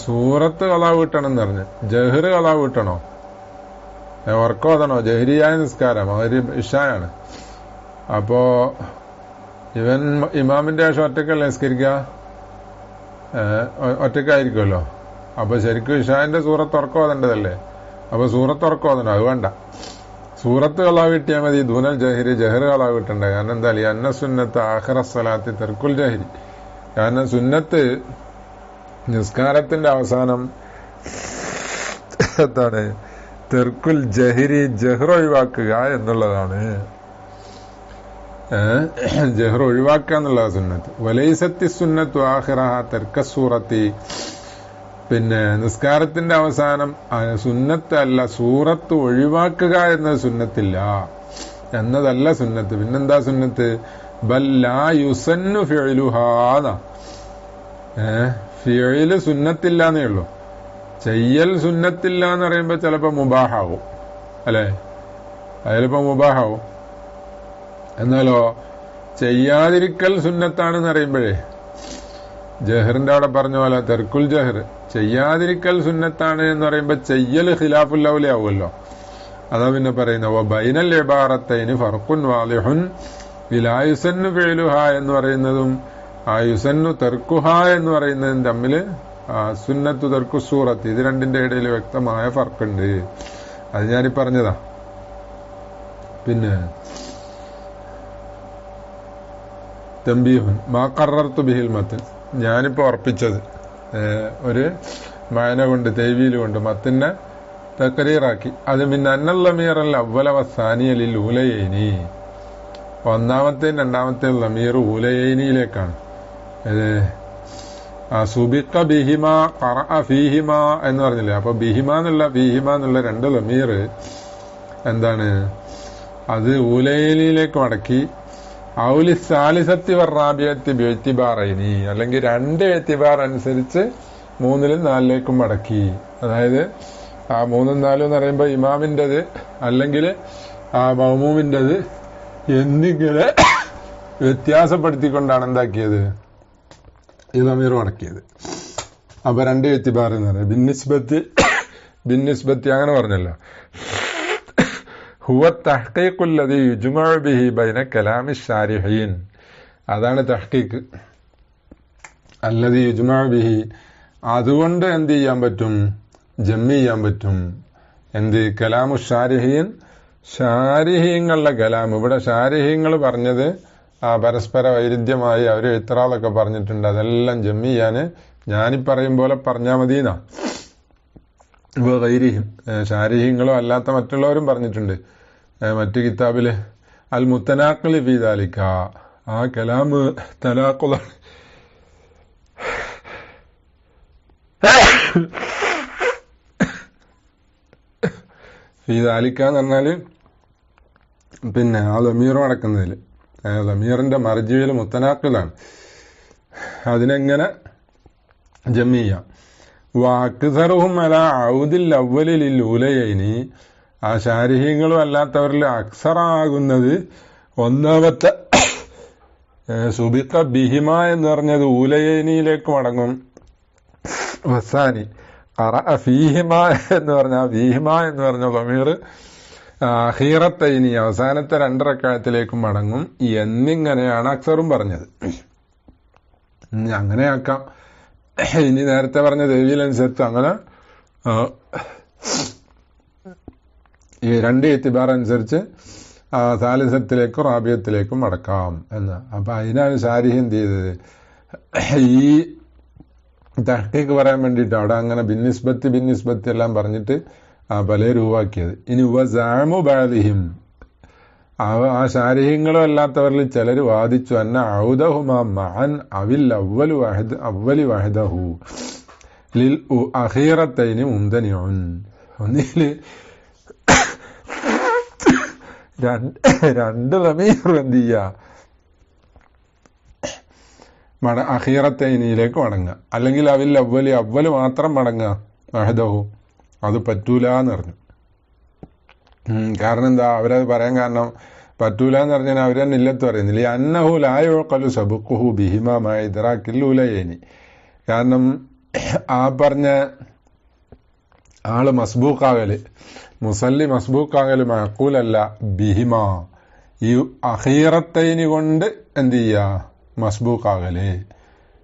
സൂറത്ത് കളാവ് കിട്ടണം എന്ന് പറഞ്ഞ് ജഹ്റ് കളാവ് കിട്ടണോ, ഓതണോ, ജഹരിയായ നിസ്കാരം അവര് ഇഷായാണ്. അപ്പോ ഇവൻ ഇമാമിന്റെ ശേഷം ഒറ്റക്കല്ലേ നിസ്കരിക്കുക, ഒറ്റക്കായിരിക്കുമല്ലോ. അപ്പൊ ശരിക്കും ഇഷാന്റെ സൂറത്ത് ഓതേണ്ടതല്ലേ. അപ്പൊ സൂറത്ത് ഓതണോ, അത് വേണ്ട, സൂറത്ത് കളാവ് കിട്ടിയാൽ മതി. ദൂനൽ ജഹരി, ജഹ്റ് കളാവ് കിട്ടണ്ട. കാരണം എന്താ, അന്ന സുന്നത്ത് ആഖിറ സ്വലാത്തി തർക്കുൽ ജഹരി. കാരണം സുന്നത്ത് നിസ്കാരത്തിന്റെ അവസാനം എന്താണ്, തെർക്കുൽ ജഹരി, ജഹ്റ് ഒഴിവാക്കുക എന്നുള്ളതാണ്. ജഹ്റ് ഒഴിവാക്കുക എന്നുള്ളതാണ് സുന്നത്ത്. വലൈസത്തി സുന്നത്തു ആഖിറഹ തെർക്ക സൂറത്തി. പിന്നെ നിസ്കാരത്തിന്റെ അവസാനം സുന്നത്തല്ല, സൂറത്ത് ഒഴിവാക്കുക എന്നത് സുന്നത്തില്ല, എന്നതല്ല സുന്നത്ത്. പിന്നെന്താ സുന്നത്ത്, ബൽ ലാ യുസന്നു ഫിഅലുഹാന. ഫിഅല് സുന്നത്തില്ലാന്നേ ഉള്ളൂ. ചെയ്യൽ സുന്നത്തില്ല എന്ന് പറയുമ്പോ ചിലപ്പോ മുബാഹാവും, അല്ലെ, അതിലിപ്പോ മുബാഹാവും. എന്നാലോ ചെയ്യാതിരിക്കൽ സുന്നത്താണെന്ന് അറിയുമ്പോഴേ, ജഹറിന്റെ അവിടെ പറഞ്ഞ പോലെ തെർക്കുൽ ജഹർ, ചെയ്യാതിരിക്കൽ സുന്നത്താണ് എന്ന് പറയുമ്പോ ചെയ്യൽ ഖിലാഫുൽ ഔല ആവുമല്ലോ. അതാ പിന്നെ പറയുന്നത് ബൈനൽ ഇബാറത്തൈനി ഫർഖുൻ വാളിഹുൻ ലാ യുസന്നു ഫിഅലുഹ എന്ന് പറയുന്നതും ആ യുസന്നു തർക്കുഹ എന്ന് പറയുന്നതും തമ്മില് സുന്നത്തു തർക്കു സൂറത്ത്, ഇത് രണ്ടിന്റെ ഇടയിൽ വ്യക്തമായ ഫർക്കുണ്ട്. അത് ഞാനീ പറഞ്ഞതാ. പിന്നെ തംബീഹുൻ മാ ഖറർതു ബിഹിൽ മത്ൻ, ഞാനിപ്പോ ഉറപ്പിച്ചത് ഒരു മഅന കൊണ്ട്, തെയ്വീല് കൊണ്ട് മത്തിനെ തക്രീറാക്കി. അത് പിന്നെ അന്നൽ ലമീർ അൽ അവ്വല വസ്സാനിയ ലിൽ ഊലയൈനി, ഒന്നാമത്തെയും രണ്ടാമത്തെയും ലമീർ ഊലയൈനിയിലേക്കാണ്. സുബിഖ ബിഹിമ ഖറഅ ഫീഹിമ എന്ന് പറഞ്ഞില്ലേ. അപ്പൊ ബിഹിമ എന്നുള്ള 2 ലമീർ എന്താണ്, അത് ഊലയൈനിയിലേക്ക് മടക്കി. ഔലി സാലിസത്തി വറാബിയത്തി ബിഇതിബാറൈനി, അല്ലെങ്കിൽ 2 എത്തിബാർ അനുസരിച്ച് 3-ലും 4-ലേക്കും മടക്കി. അതായത് 3-ഉം 4-ഉം എന്ന് പറയുമ്പോ ഇമാമിൻ്റെത് അല്ലെങ്കിൽ മഅ്മൂമിൻ്റെത് എന്നിങ്ങനെ വ്യത്യാസപ്പെടുത്തിക്കൊണ്ടാണ് എന്താക്കിയത്, ഈ ലമീർ മടക്കിയത്. അപ്പൊ രണ്ട് എത്തിബാർ എന്ന് പറയാം. ബിന്നിസ്ബത്തി അങ്ങനെ പറഞ്ഞല്ലോ. ഹുവ തഹ്ഖീഖുല്ലദീ യുജ്മഉ ബിഹി ബൈന കലാമി ശാരിഹീൻ. അതാണ് തഹ്ഖീഖ്. അല്ലദീ യുജ്മഉ ബിഹി, അതുകൊണ്ട് എന്ത് ചെയ്യാൻ പറ്റും? ജമ്മി ചെയ്യാൻ പറ്റും. എന്ത്? കലാമു ഷാരിഹീൻ, ഷാരിഹീങ്ങളുടെ കലാം. ഇവിടെ ഷാരിഹീങ്ങൾ പറഞ്ഞത് പരസ്പര വൈരുദ്ധ്യമായി അവർ ഇത്രാളൊക്കെ പറഞ്ഞിട്ടുണ്ട്. അതെല്ലാം ജമ്മി ചെയ്യാന് ഞാനീ പറയും പോലെ പറഞ്ഞാൽ മതിയെന്നാ. വൈരിഹിം, ഷാരിഹീങ്ങളോ അല്ലാത്ത മറ്റുള്ളവരും പറഞ്ഞിട്ടുണ്ട്. മറ്റു കിതാബില് അൽ മുത്തനാഖിൽ ഫീ ദാലിക, ആ കലാം തനാഖുലാണ്. ഫീ ദാലിക എന്ന് പറഞ്ഞാല് പിന്നെ ആ ലമീർ അടക്കുന്നതിൽ, ലമീറിന്റെ മർജിയിൽ മുത്തനാഖിലാണ്. അതിനെങ്ങനെ ജമ്മി ചെയ്യാം? വാക്സറുഹും അല ഔദിൽ അവ്വലിൽ ഊലയൈനി, ആ ശാരിഹീങ്ങളും അല്ലാത്തവരിൽ അക്സറാകുന്നത് ഒന്നാമത്തെ സുബിഖ ബിഹിമ എന്ന് പറഞ്ഞത് ഊലയൈനിയിലേക്ക് മടങ്ങും. വസാനി ഖറഅ ഫീഹിമ എന്ന് പറഞ്ഞ ഫീഹിമ എന്ന് പറഞ്ഞ ലമീർ അഖീറത്തൈനി അവസാനത്തെ 2 റക്അത്തിലേക്കും മടങ്ങും എന്നിങ്ങനെയാണ് അക്സറും പറഞ്ഞത്. അങ്ങനെയാക്കാം. ഇനി നേരത്തെ പറഞ്ഞ ദേവിയിലനുസരിച്ച് അങ്ങനെ ഈ 2 എത്തിബാർ അനുസരിച്ച് സാലിസത്തിലേക്കും റാബിയത്തിലേക്കും മടക്കാം എന്ന്. അപ്പൊ അതിനാണ് ഷാരിഹ് എന്ത് ചെയ്തത്? ഈ തഹ്ഖീഖ് പറയാൻ വേണ്ടിയിട്ട് അവിടെ അങ്ങനെ ബിന്നിസ്ബത്തി എല്ലാം പറഞ്ഞിട്ട് പല രൂപാക്കിയത്. ഇനി വസഅമു ബഅദിഹിം, ആ ശാരിഹ്യങ്ങളും അല്ലാത്തവരിൽ ചിലർ വാദിച്ചു അന്ന ഔദഹുമാ മഅൻ അവിൽ അവ്വലി വഹദഹു ലിൽ അഖീറത്തൈനി മുംതനിഉൻ. ഒന്നില് 2 ലമീർ എന്ത് ചെയ്യാ? അഖീറത്തൈനിയിലേക്ക് മടങ്ങുക. അല്ലെങ്കിൽ അവിൽ അവ്വല് മാത്രം മടങ്ങുക വഹദഹു, അത് പറ്റൂല എന്ന് പറഞ്ഞു. കാരണം എന്താ? അവരത് പറയാൻ കാരണം പറ്റൂല എന്ന് പറഞ്ഞാൽ അവരെന്നെ ഇല്ലത്ത് പറയുന്നില്ല. അന്നഹു ലാ യുഖലു സബഖുഹു ബിഹിമാ മഅ ഇദ്റാകിൽ ഉലയൈനി. കാരണം ആ പറഞ്ഞ ആള് മസ്ബൂഖാകല്, മുസല്ലി മസ്ബൂഖാകല് മഅഖൂലല്ല ബിഹിമാ, ഈ അഖീറത്തൈനി കൊണ്ട് എന്ത് ചെയ്യാ? മസ്ബൂഖാകല്.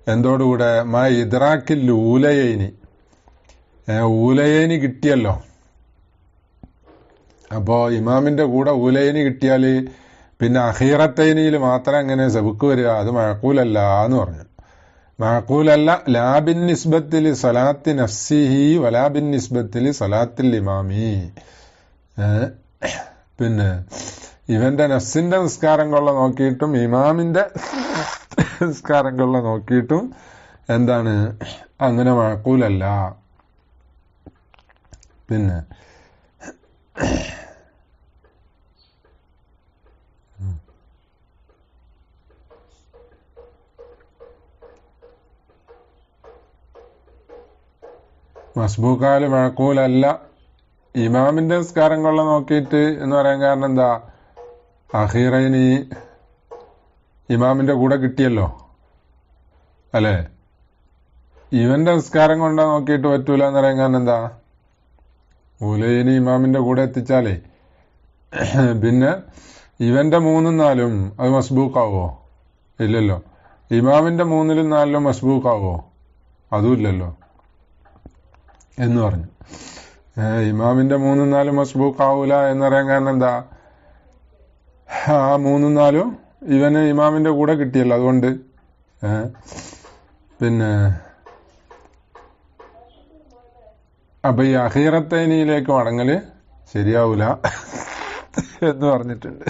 എന്തോടുകൂടെ? മഅ ഇദ്റാകിൽ ഊലയൈനി, ഊലയൈനി കിട്ടിയല്ലോ. അപ്പോ ഇമാമിന്റെ കൂടെ ഊലയൈനി കിട്ടിയാല് പിന്നെ അഖീറത്തൈനിയിൽ മാത്രം എങ്ങനെ സബുക്ക് വരിക? അത് മഅഖൂലല്ല എന്ന് പറഞ്ഞു. മഅഖൂലല്ല ലാ ബിന്നിസ്ബത്തിൽ സലാത്തി നഫ്സിഹി വലാ ബിന്നിസ്ബത്തിൽ സലാത്തിൽ ഇമാമി. പിന്നെ ഇവന്റെ നഫ്സിന്റെ നിസ്കാരം കൊള്ള നോക്കിയിട്ടും ഇമാമിന്റെ നിസ്കാരം കൊള്ള നോക്കിയിട്ടും എന്താണ്? അങ്ങനെ മഅഖൂലല്ല. പിന്നെ മസ്ബൂഖാല് മഅഖൂലല്ല, ഇമാമിന്റെ നിസ്കാരം കൊള്ള നോക്കിയിട്ട് എന്ന് പറയാൻ കാരണം എന്താ? അഖീറൈനി ഇമാമിന്റെ കൂടെ കിട്ടിയല്ലോ അല്ലെ. ഇവന്റെ നിസ്കാരം കൊണ്ട നോക്കിയിട്ട് പറ്റൂല എന്ന് പറയാൻ കാരണം എന്താ? ഊലൈനി ഇമാമിന്റെ കൂടെ എത്തിച്ചാലേ പിന്നെ ഇവന്റെ 3ഉം 4ഉം അത് മസ്ബൂഖാവോ? ഇല്ലല്ലോ. ഇമാമിന്റെ 3ലും 4ലും മസ്ബൂഖാവോ? അതും ഇല്ലല്ലോ എന്ന് പറഞ്ഞു. ഇമാമിന്റെ 3ഉം 4ഉം മസ്ബൂഖാവൂല എന്ന് പറയാൻ കാരണം എന്താ? ആ 3ഉം 4ഉം ഇവന് ഇമാമിന്റെ കൂടെ കിട്ടിയല്ലോ, അതുകൊണ്ട്. പിന്നെ അപ്പൊ ഈ അഖീറത്തൈനിയിലേക്ക് മടങ്ങല് ശരിയാവൂല എന്ന് പറഞ്ഞിട്ടുണ്ട്.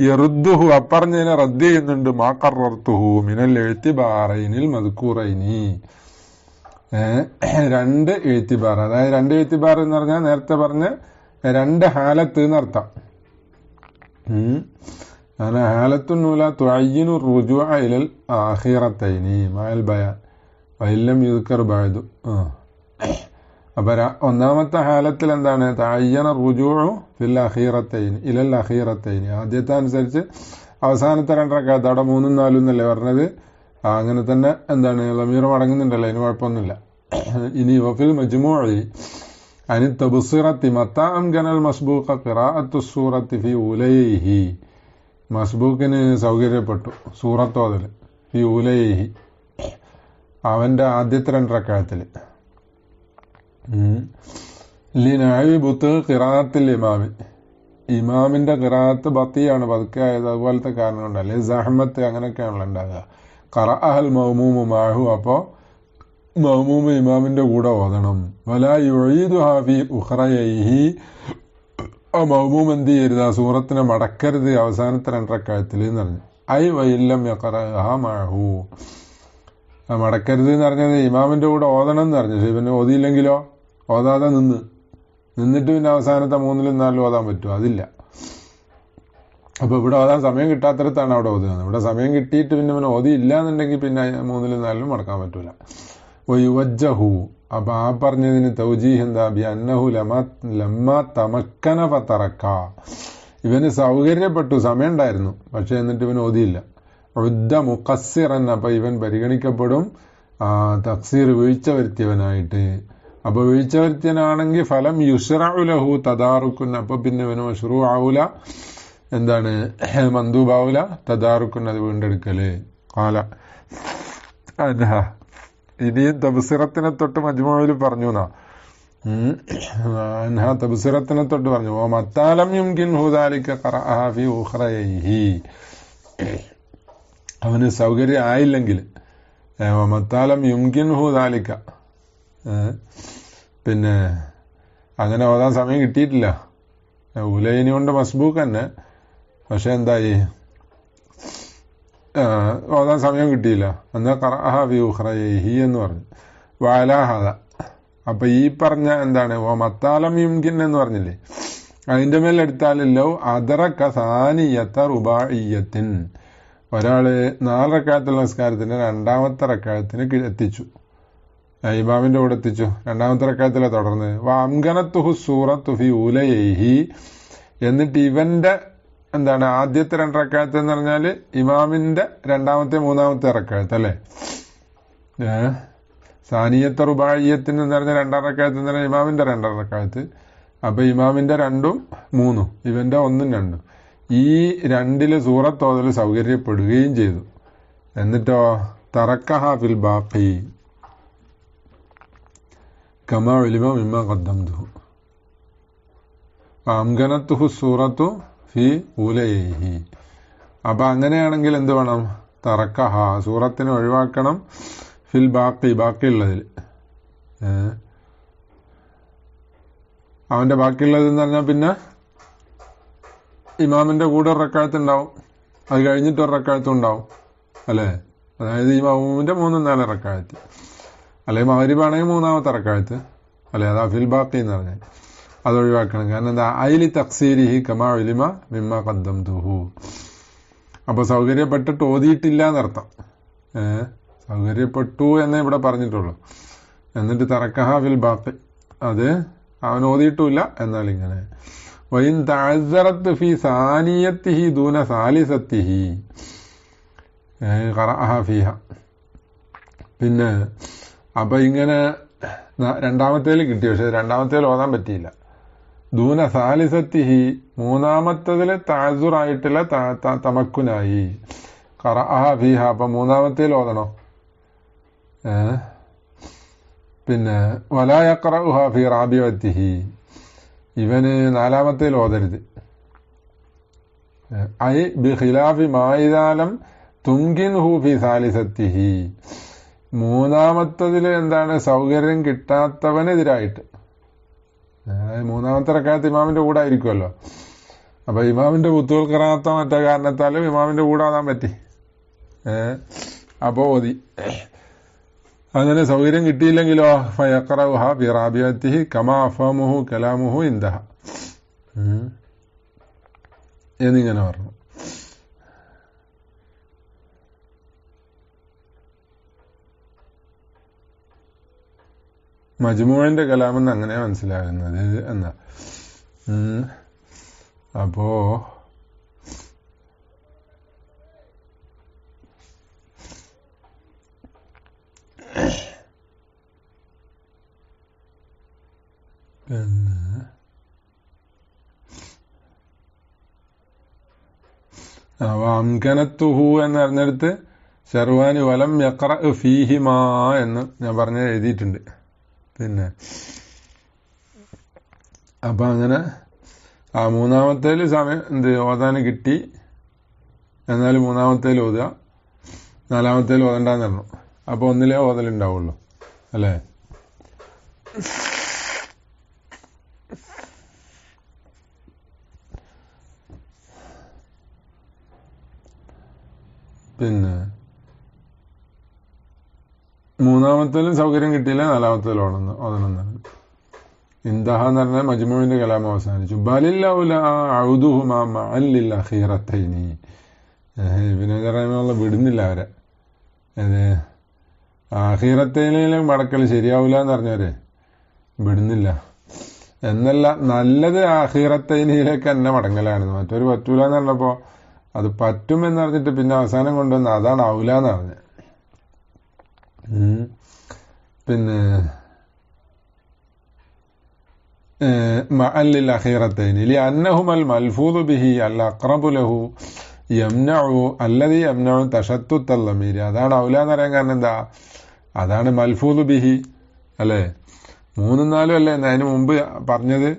യറുദ്ദുഹു, അപ്പറഞ്ഞതിനെ റദ്ദ് ചെയ്യുന്നുണ്ട്. മാ ഖറർതുഹു മിനൽ ഇഅ്തിബാറൈനിൽ മദ്കൂറൈനി. 2 എഴുത്തിബാർ, അതായത് 2 എഴുത്തിബാർ എന്ന് പറഞ്ഞാൽ നേരത്തെ പറഞ്ഞ 2 ഹാലത്ത് എന്നർത്ഥം. അങ്ങനെ ഹാലത്തുന്നൂല തുഅയ്യിനു റുജൂഅ ഇലൽ ആഖിറത്തൈനി മഅൽ ബയാൻ വഇല്ലം യുദ്കർ ബഅദു. അപ്പൊ ഒന്നാമത്തെ ഹാലത്തിൽ എന്താണ്? തഅയ്യന റുജൂഉ ഫിൽ അഖീറത്തൈനി ഇലൽ അഖീറത്തൈനി. ആദ്യത്തെ അനുസരിച്ച് അവസാനത്തെ 2 റക്അത്ത്, അവിടെ 3ഉം 4ഉം എന്നല്ലേ പറഞ്ഞത്. അങ്ങനെ തന്നെ എന്താണ്? ലമീർ മടങ്ങുന്നുണ്ടല്ലോ, അതിന് കുഴപ്പമൊന്നുമില്ല. ഇനി വഫിൽ മജ്മൂഇ അനി തബ്സിറത്തി മത്താ അംകനൽ മസ്ബൂഖ ഖിറാഅത്തു സൂറത്തി ഫി ഉലൈഹി. മസ്ബൂക്കിന് സൗകര്യപ്പെട്ടു സൂറത്തോതൽ ഫി ഉലൈഹി, അവന്റെ ആദ്യത്തെ 2 റക്അത്തിൽ. ലിനായി ബുത്ത് ഖിറാഅത്തിൽ ഇമാമി, ഇമാമിന്റെ ഖിറാഅത്ത് ബത്തിയാണ്, പതുക്കെ ആയത്. അതുപോലത്തെ കാരണം കൊണ്ടല്ലേ സഹമത്ത് അങ്ങനെയൊക്കെയാണല്ലോ ഉണ്ടാകുക. ഖറഅഹൽ മഅ്മൂമു മഅഹു, അപ്പോൾ മഅ്മൂമ് ഇമാമിന്റെ കൂടെ ഓതണം. വലാ യുഈദുഹാ ഫീ ഉഖറയൈഹി, ആ മഅ്മൂം എന്ത് ചെയ്യരുത്, ആ സൂറത്തിനെ മടക്കരുത് അവസാനത്തെ 2 റക്അത്തിൽ എന്ന് പറഞ്ഞു. ഐ വഇല്ലം യഖറഅഹാ മഅഹു, മടക്കരുത് എന്ന് പറഞ്ഞത് ഇമാമിന്റെ കൂടെ ഓതണം എന്ന് പറഞ്ഞു. പക്ഷെ ഇവന് ഓതിയില്ലെങ്കിലോ, ഓതാതെ നിന്നിട്ട് പിന്നെ അവസാനത്തെ 3-ലും 4-ലും ഓതാൻ പറ്റുമോ? അതില്ല. അപ്പൊ ഇവിടെ ഓതാൻ സമയം കിട്ടാത്തടത്താണ് അവിടെ ഓതുന്നത്. ഇവിടെ സമയം കിട്ടിയിട്ട് പിന്നെ ഇവന് ഓതിയില്ല എന്നുണ്ടെങ്കിൽ പിന്നെ 3-ലും 4-ലും മടക്കാൻ പറ്റൂല. വയുവജ്ജഹു, അപ്പൊ ആ പറഞ്ഞതിന് തൗജീഹ് എന്താ, ബി അന്നഹു ലമ്മാ തമക്കന ഫതറക്ക, ഇവന് സൗകര്യപ്പെട്ടു, സമയം ഉണ്ടായിരുന്നു, പക്ഷെ എന്നിട്ട് ഇവൻ ഓതിയില്ല. ഉദ്ദ മുഖസ്സിറൻ, അപ്പൊ ഇവൻ പരിഗണിക്കപ്പെടും തഖ്സീർ, വീഴ്ച വരുത്തിയവനായിട്ട്. അപ്പൊ വീഴ്ച വരുത്തിയനാണെങ്കിൽ ഫലം യുശ്റഉ ലഹു തദാറുക്കുൻ, അപ്പൊ പിന്നെ ഇവന് മശ്റൂ ആവൂല, എന്താണ് മന്ദൂബാവൂല, തദാറുക്കുൻ അത് വീണ്ടെടുക്കല്. ഖാല അൻഹ, ഇനിയും തബ്സിറത്തിനെ തൊട്ട് മജ്മൂഇൽ പറഞ്ഞു എന്നാ. അൻഹ തബ്സിറത്തിനെ തൊട്ട് പറഞ്ഞു, ഓ മത്താലം യുംകിൻഹു ദാലിക ഖറഅഹ ഫീ ഉഖറയൈഹി, അവന് സൗകര്യം ആയില്ലെങ്കിൽ, മത്താലം യുംകിൻഹു ദാലിക, പിന്നെ അങ്ങനെ ഓതാൻ സമയം കിട്ടിയിട്ടില്ല. ഉലൈനി കൊണ്ട് മസ്ബൂക്ക് തന്നെ, പക്ഷെ എന്തായി, ഓതാൻ സമയം കിട്ടിയില്ല. എന്നാ ഖറഅഹ ഫീ ഉഖറയൈഹി എന്ന് പറഞ്ഞു. വഅലാ ഹദ, അപ്പൊ ഈ പറഞ്ഞ എന്താണ്, ഓ മത്താലം യുംകിൻ എന്ന് പറഞ്ഞില്ലേ, അതിന്റെ മേൽ എടുത്താലല്ലോ അദറക സാനിയത റുബാഇയ്യത്തിൻ, ഒരാള് 4 റക്അത്തുള്ള നിസ്കാരത്തിന്റെ 2ാമത്തെ റക്അത്തിന് എത്തിച്ചു, ഇമാമിന്റെ കൂടെ എത്തിച്ചു, 2ാമത്തെ റക്അത്തിലെ തുടർന്ന്. വഅംകനതുഹു സൂറത്തു ഫീ ഉലൈഹി, എന്നിട്ട് ഇവന്റെ എന്താണ് ആദ്യത്തെ 2 റക്അത്ത് എന്ന് പറഞ്ഞാല് ഇമാമിന്റെ 2ാമത്തെ 3ാമത്തെ റക്അത്ത് അല്ലേ. സാനിയത്തെ റുബാഇയ്യത്തിന് എന്ന് പറഞ്ഞാൽ 2ാം റക്അത്ത് എന്ന് പറഞ്ഞാൽ ഇമാമിന്റെ 2ാം റക്അത്ത്. അപ്പൊ ഇമാമിന്റെ 2ഉം 3ഉം ഇവന്റെ 1ഉം 2ഉം, ഈ 2ല് സൂറത്തോതൽ സൗകര്യപ്പെടുകയും ചെയ്തു. എന്നിട്ടോ തറക്കഹ ഫിൽ ബാഖി കമാ ഉലിമ മിമ്മ ഖദ്ദംതുഹു അംഗനത്തുഹു സൂറത്തു ഫി ഉലൈഹി. അപ്പൊ അങ്ങനെയാണെങ്കിൽ എന്ത് വേണം, തറക്കഹ, സൂറത്തിനെ ഒഴിവാക്കണം, ഫിൽ ബാക്കി, ബാക്കിയുള്ളതിൽ. അവന്റെ ബാക്കിയുള്ളത് എന്ന് പറഞ്ഞാൽ പിന്നെ ഇമാമിന്റെ കൂടെ 1 റക്അത്ത് ഉണ്ടാവും, അത് കഴിഞ്ഞിട്ട് 1 റക്അത്തും ഉണ്ടാവും അല്ലേ. അതായത് ഇമാമിന്റെ 3-4 റക്അത്ത്, അല്ലെങ്കിൽ മഗ്രിബാണെങ്കിൽ 3ാമത്തെ റക്അത്ത് അല്ലെ. അതാ ഫിൽ ബാക്കി എന്ന് പറഞ്ഞാൽ അത് ഒഴിവാക്കണം. കാരണം എന്താ, ഐലി തഖ്സീരിഹി കമാ ഉലിമ മിമ്മ ഖദ്ദംതുഹു. അപ്പൊ സൗകര്യപ്പെട്ടിട്ട് ഓതിയിട്ടില്ല എന്നർത്ഥം. സൗകര്യപ്പെട്ടു എന്നേ ഇവിടെ പറഞ്ഞിട്ടുള്ളൂ. എന്നിട്ട് തറക്കഹ ഫിൽ ബാക്കി, അത് അവൻ ഓതിയിട്ടില്ല. എന്നാൽ ഇങ്ങനെ വൈൻ തഅസ്സറത് ഫി സാനിയത്തിഹി ദൂന സാലിസത്തിഹി ഖറഅഹ ഫീഹ, പിന്നെ അപ്പൊ ഇങ്ങനെ 2ാമത്തേൽ കിട്ടി, പക്ഷെ 2ാമത്തേൽ ഓതാൻ പറ്റിയില്ല. ദൂന സാലിസത്തിഹി, 3ാമത്തതിൽ തഅസ്സുറായിട്ടില്ല, തമക്കുനായി. ഖറഅഹ ഫീഹ, അപ്പൊ 3ാമത്തേൽ ഓതണോ. പിന്നെ വലാ യഖറഉഹ ഫീ റാബിഅത്തിഹി, ഇവന് 4ാമത്തേൽ ഓതരുത്. ഐ ബിഖിലാഫി മായിദാലം തുംകിൻഹു ഫീ സാലിസത്തിഹി, 3ാമത്തതിൽ എന്താണ് സൗകര്യം കിട്ടാത്തവനെതിരായിട്ട്. 3ാമത്തെ റക്അത്ത് ഇമാമിന്റെ കൂടെ ആയിരിക്കുമല്ലോ. അപ്പൊ ഇമാമിന്റെ ബുത്തുൽ ഖിറാഅത്തോ മറ്റേ കാരണത്താലും ഇമാമിന്റെ കൂടെ ഓതാൻ പറ്റി, അപ്പോ ഓതി. അങ്ങനെ സൗകര്യം കിട്ടിയില്ലെങ്കിലോ ഫയഖറഉഹ ഫി റാബിഅത്തിഹി കമാ അഫഹമുഹു കലാമുഹു ഇൻതഹ എന്നിങ്ങനെ പറഞ്ഞു. മജ്മൂഇന്റെ കലാമെന്ന് അങ്ങനെ മനസ്സിലാകുന്നത് എന്നാ. അപ്പോ പിന്നെ അംകനത്തുഹു എന്ന് പറഞ്ഞെടുത്ത് ഷർവാനി വലം യഖ്റ ഫീഹിമാ എന്ന് ഞാൻ പറഞ്ഞ് എഴുതിയിട്ടുണ്ട്. പിന്നെ അപ്പൊ അങ്ങനെ ആ മൂന്നാമത്തേല് സമയം ഓതാന് കിട്ടി, എന്നാലും മൂന്നാമത്തേല് ഓതുക, നാലാമത്തേല് ഓതണ്ടെന്ന് പറഞ്ഞു. അപ്പൊ ഒന്നിലേ ഓതലുണ്ടാവുള്ളൂ അല്ലേ. പിന്നെ മൂന്നാമത്തേലും സൗകര്യം കിട്ടിയില്ല, നാലാമത്തേലും ഓതണം. ഇന്ദഹ എന്ന് പറഞ്ഞാൽ മജ്മുവിന്റെ കലാം അവസാനിച്ചു. ഇബ്നു റഹീമഹുള്ള വിടുന്നില്ല അവരെ. ആഖിറത്തൈനിലും മടക്കൽ ശരിയാവില്ല എന്ന് പറഞ്ഞവരെ വിടുന്നില്ല. എന്നല്ല, നല്ലത് ആഖിറത്തൈനിയിലേക്ക് തന്നെ മടങ്ങലാണ്. മറ്റൊരു പറ്റൂല എന്ന് പറഞ്ഞപ്പോ അത് പറ്റുമെന്ന് പറഞ്ഞിട്ട് പിന്നെ അവസാനം കൊണ്ടുവന്ന് അതാണ് ഔല എന്ന് പറഞ്ഞത്. പിന്നെ മഅല്ലിൽ അഖീറത്തൈനി ലിഅന്നഹുമൽ മൽഫൂദു ബിഹി അൽ അഖ്റബു ലഹു യംനഉ അല്ലദി യംനഉ തശത്തുത്തൽ ലമീർ. അതാണ് ഔല എന്ന് പറയാൻ കാരണം എന്താ? അതാണ് മൽഫൂദു ബിഹി അല്ലേ. 3 4 അല്ലേ അതിന് മുമ്പ് പറഞ്ഞത്.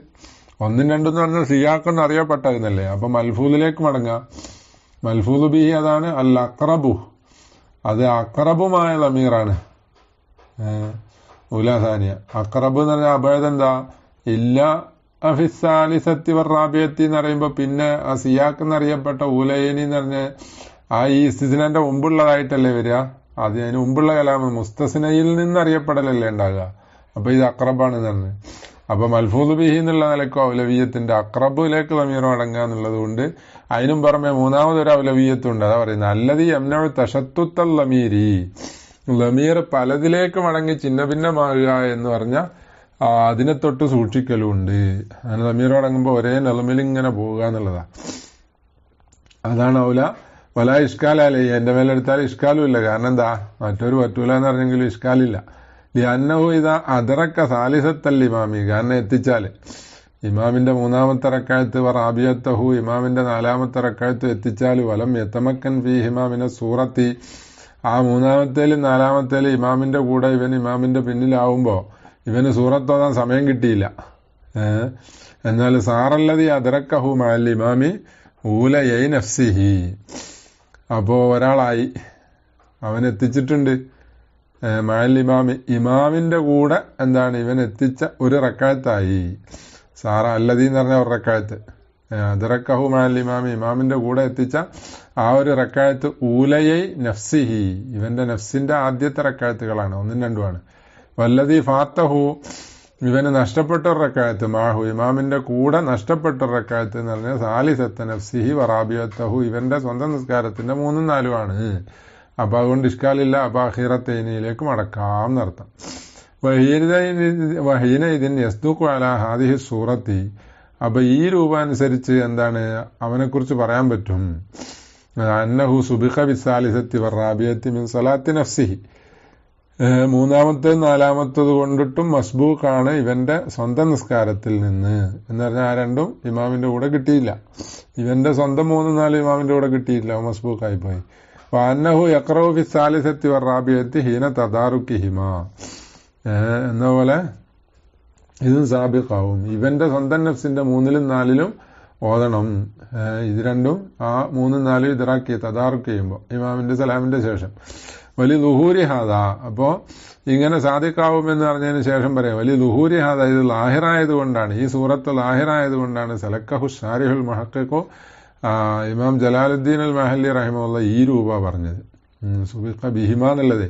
1 2 എന്ന് പറഞ്ഞാൽ സിയാഖെന്ന് അറിയപ്പെട്ടതെന്നല്ലേ. അപ്പൊ മൽഫൂദിലേക്ക് മടങ്ങാം. മൽഫൂദു ബിഹി അതാണ് അൽ അഖ്റബു, അത് അഖ്റബുമായ ലമീറാണ്. ഉലാസാനിയ അഖ്റബ് എന്ന് പറഞ്ഞാൽ അഭേദം എന്താ? ഇല്ല അഫിസാലിസത്തി വറാബിയത്തി എന്ന് പറയുമ്പോ പിന്നെ ആ സിയാഖ് എന്നറിയപ്പെട്ട ഉലയനി എന്ന് പറഞ്ഞ ആ ഈ ഇസ്തിസ്നാന്റെ മുമ്പുള്ളതായിട്ടല്ലേ വരിക. അത് അതിന് മുമ്പുള്ള കലാമ് മുസ്തസ്നയിൽ നിന്ന് അറിയപ്പെടലല്ലേ ഉണ്ടാകുക. അപ്പൊ ഇത് അഖ്റബാണെന്ന് പറഞ്ഞു. അപ്പൊ മൽഫൂദ് ബിഹി എന്നുള്ള നിലക്കോ ഔലവീയത്തിന്റെ അഖ്റബിലേക്ക് ലമീർ മടങ്ങുക എന്നുള്ളത് കൊണ്ട് അതിനും പുറമെ മൂന്നാമതൊരു ഔലവീയത്തുണ്ട്. അതാ പറയുന്നത് അല്ലദി യംനഉ തശത്തുത്തൽ ലമീരി, ലമീർ പലതിലേക്ക് മടങ്ങി ചിന്ന ഭിന്നമാകുക എന്ന് പറഞ്ഞാൽ അതിനെ തൊട്ട് സൂക്ഷിക്കലുണ്ട്. അങ്ങനെ ലമീർ മടങ്ങുമ്പോൾ ഒരേ നിലമിൽ ഇങ്ങനെ പോവുക എന്നുള്ളതാ. അതാണ് ഔല. വല ഇഷ്കാലല്ലേ, എന്റെ മേലെടുത്താൽ ഇഷ്കാലും ഇല്ല. കാരണം എന്താ? മറ്റൊരു പറ്റൂല എന്ന് പറഞ്ഞെങ്കിലും ഇഷ്കാലില്ല. ലിഅന്നഹു ഇദാ അദ്റക സാലിസത്തൽ ഇമാമി, കാരണം എത്തിച്ചാല് ഇമാമിന്റെ 3ാമത്തെ റക്അത്ത് വറാബിയത്തഹു, ഇമാമിന്റെ 4ാമത്തെ റക്അത്ത് എത്തിച്ചാൽ വലം യതമക്കൻ ഫീഹിമാ മിന സൂറത്തി, ആ 3ാമത്തേലും 4ാമത്തേലും ഇമാമിന്റെ കൂടെ ഇവൻ ഇമാമിന്റെ പിന്നിലാവുമ്പോ ഇവന് സൂറത്ത് ഓതാൻ സമയം കിട്ടിയില്ല. എന്നാൽ സാറല്ലദി അദ്റകഹു മഅൽ ഇമാമി ഊലയൈ നഫ്സിഹി, അപ്പോ ഒരാളായി അവൻ എത്തിച്ചിട്ടുണ്ട് മഅൽ ഇമാമി, ഇമാമിന്റെ കൂടെ എന്താണ് ഇവൻ എത്തിച്ച ഒരു റക്അത്തായി. സാറ അല്ലദി എന്ന് പറഞ്ഞ ഒരു റക്അത്ത്, അദ്റകഹു മഅൽ ഇമാമി, ഇമാമിന്റെ കൂടെ എത്തിച്ച ആ ഒരു റക്അത്ത് ഊലയൈ നഫ്സിഹി, ഇവന്റെ നഫ്സിന്റെ ആദ്യത്തെ റക്അത്തുകളാണ്, 1ഉം 2ഉമാണ്. വല്ലദി ഫാത്തഹു, ഇവന് നഷ്ടപ്പെട്ട ഒരു റക്അത്ത് മാഹു, ഇമാമിന്റെ കൂടെ നഷ്ടപ്പെട്ട ഒരു റക്അത്ത് എന്ന് പറഞ്ഞാൽ സാലിസത്ത നഫ്സിഹി വറാബിയത്തഹു, ഇവന്റെ സ്വന്തം നിസ്കാരത്തിന്റെ 3ഉം 4ഉമാണ്. അപ്പൊ അതുകൊണ്ട് ഇഷ്കാലില്ല. അപ്പൊ അഖീറത്തൈനിയിലേക്ക് മടക്കാം എന്നർത്ഥം. വഹീന ഇതിൻ യസ്ദുഖു അലാ ഹാദിഹി സൂറത്തി, അപ്പൊ ഈ രൂപാനുസരിച്ച് എന്താണ് അവനെ കുറിച്ച് പറയാൻ പറ്റും? അന്നഹു സുബിഖ ബിസാലിസത്തി വറാബിയത്തി മിൻ സലാത്തി നഫ്സിഹി, 3ാമത്തേത് 4ാമത്തേത് കൊണ്ടിട്ടും മസ്ബൂഖാണ് ഇവന്റെ സ്വന്തം നിസ്കാരത്തിൽ നിന്ന് എന്ന് പറഞ്ഞാൽ ആ രണ്ടും ഇമാമിന്റെ കൂടെ കിട്ടിയില്ല. ഇവന്റെ സ്വന്തം 3ഉം 4ഉം ഇമാമിന്റെ കൂടെ കിട്ടിയില്ല, മസ്ബൂഖായി പോയി. അന്നഹു യഖ്റഉ ഫി സാലിസത്തി വറാബിയത്തി ഹീന തദാറുക്കിഹിമാ, എന്ന പോലെ ഇതും സാബിഖാവും. ഇവന്റെ സ്വന്തം നഫ്സിന്റെ 3ലും 4ലും ഓതണം. ഇത് രണ്ടും ആ 3ഉം 4ഉം ഇദ്റാക്കി തദാറുക്ക് ചെയ്യുമ്പോൾ ഇമാമിന്റെ സലാമിന്റെ ശേഷം. വലിയ ലുഹൂരി ഹാദ, അപ്പോ ഇങ്ങനെ സാദിഖാവുമെന്ന് പറഞ്ഞതിന് ശേഷം പറയാം വലിയ ലുഹൂരി ഹാദ, ഇത് ലാഹിറായതുകൊണ്ടാണ്, ഈ സൂറത്ത് ലാഹിറായതുകൊണ്ടാണ് സലക്കഹു ഷാരിഹുൽ മുഹഖിഖു, ഇമാം ജലാലുദ്ദീൻ അൽ മഹല്ലി റഹിമഹുള്ള ഈ രൂപ പറഞ്ഞത്. സുബിഖ ബിഹിമ എന്നുള്ളത്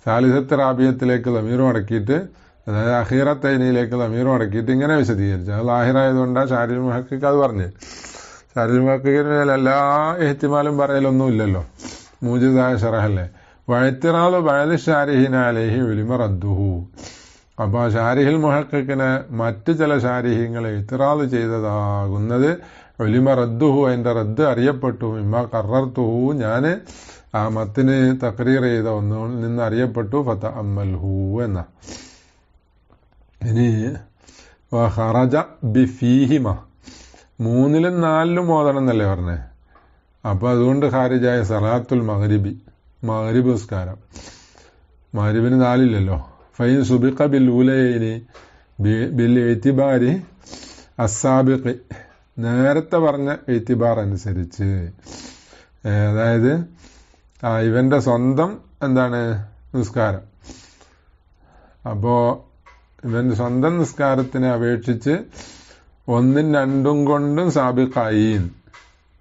സാലിസത്ത് റാബിയത്തിലേക്ക് ലമീർ മടക്കിയിട്ട്, അതായത് അഖീറത്തൈനിയിലേക്ക് ലമീർ മടക്കിയിട്ട് ഇങ്ങനെ വിശദീകരിച്ചു. അത് ലാഹിറായതുകൊണ്ടാണ് ഷാരിഹുൽ മുഹഖിഖ് അത് പറഞ്ഞത്. ഷാരിഹുൽ മുഹഖിഖിന് എല്ലാ ഇഹ്തിമാലും പറയലൊന്നും ഇല്ലല്ലോ, മൂജിസായ ഷറഹല്ലേ. വഅ്തിറാദു ബഅദി ഷാരിഹിന അലൈഹി ഉലിമ റദ്ദുഹു, അപ്പൊ ഷാരിഹുൽ മുഹഖിഖിനെ മറ്റു ചില ഷാരിഹിങ്ങളെ ഇത്റാദ് ചെയ്തതാകുന്നത് ഉലിമ റദ്ദുഹു, അതിന്റെ റദ്ദ് അറിയപ്പെട്ടു. ഇമ്മ ഖറർതുഹു, ഞാന് ആ മത്തിന് തഖ്രീർ ചെയ്ത ഒന്നിൽ നിന്ന് അറിയപ്പെട്ടു. ഫതഅമ്മൽഹു എന്ന. ഇനി ഖറജ ബിഫീഹിമ, 3-ലും 4-ലും ഓതണം എന്നല്ലേ പറഞ്ഞേ. അപ്പൊ അതുകൊണ്ട് ഖാരിജായ സലാത്തുൽ മഗ്രിബി, മഗ്രിബ് നിസ്കാരം. മഗ്രിബിന് 4 ഫൈൻ സുബിഖ ബിൽ ഊലയൈനി ബിൽ ഇഅ്തിബാരി അസ്സാബിഖ്, നേരത്തെ പറഞ്ഞ ഇഅ്തിബാർ അനുസരിച്ച്, അതായത് ഇവന്റെ സ്വന്തം എന്താണ് നിസ്കാരം. അപ്പോ ഇവന്റെ സ്വന്തം നിസ്കാരത്തിനെ അപേക്ഷിച്ച് 1-ഉം 2-ഉം കൊണ്ടും സാബിഖായി.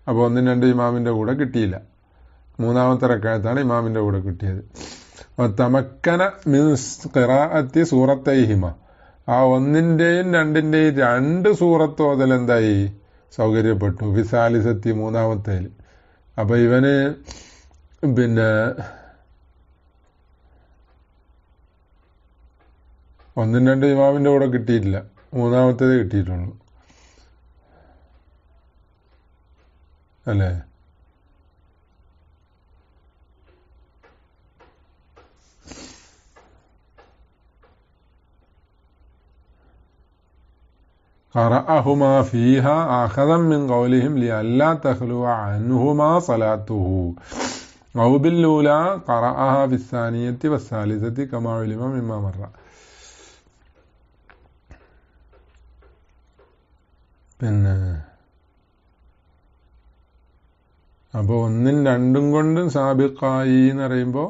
അപ്പൊ 1-ഉം 2-ഉം ഇമാമിന്റെ കൂടെ കിട്ടിയില്ല, 3-ാമത്തെ റക്അത്താണ് ഇമാമിന്റെ കൂടെ കിട്ടിയത്. തമക്കന മിൻ ഖിറാഅത്തി സൂറത്തൈഹിമ, ആ 1-ന്റെയും 2-ന്റെയും 2 സൂറത്ത് ഓതൽ എന്തായി സൗകര്യപ്പെട്ടു. ഫിസാലിസത്തി, 3-ാമത്തേൽ. അപ്പൊ ഇവന് പിന്നെ 1-ഉം 2-ഉം ഇമാമിന്റെ കൂടെ കിട്ടിയിട്ടില്ല, 3-ാമത്തേത് കിട്ടിയിട്ടുള്ളൂ അല്ലേ. ഖറഅഹുമാ ഫീഹാ അഖദൻ മിൻ ഖൗലിഹിം ലിഅല്ലാ തഖ്ലുവ അൻഹുമാ സലാത്തുഹു ഔ ബില്ലൂലാ ഖറഅഹാ ബിസ്സാനിയത്തി വസ്സാലിസത്തി കമാ ഉലിമ മിമ്മാ മറ. പിന്നെ അപ്പൊ 1-ഉം 2-ഉം കൊണ്ടും സാബിഖായി എന്ന് പറയുമ്പോ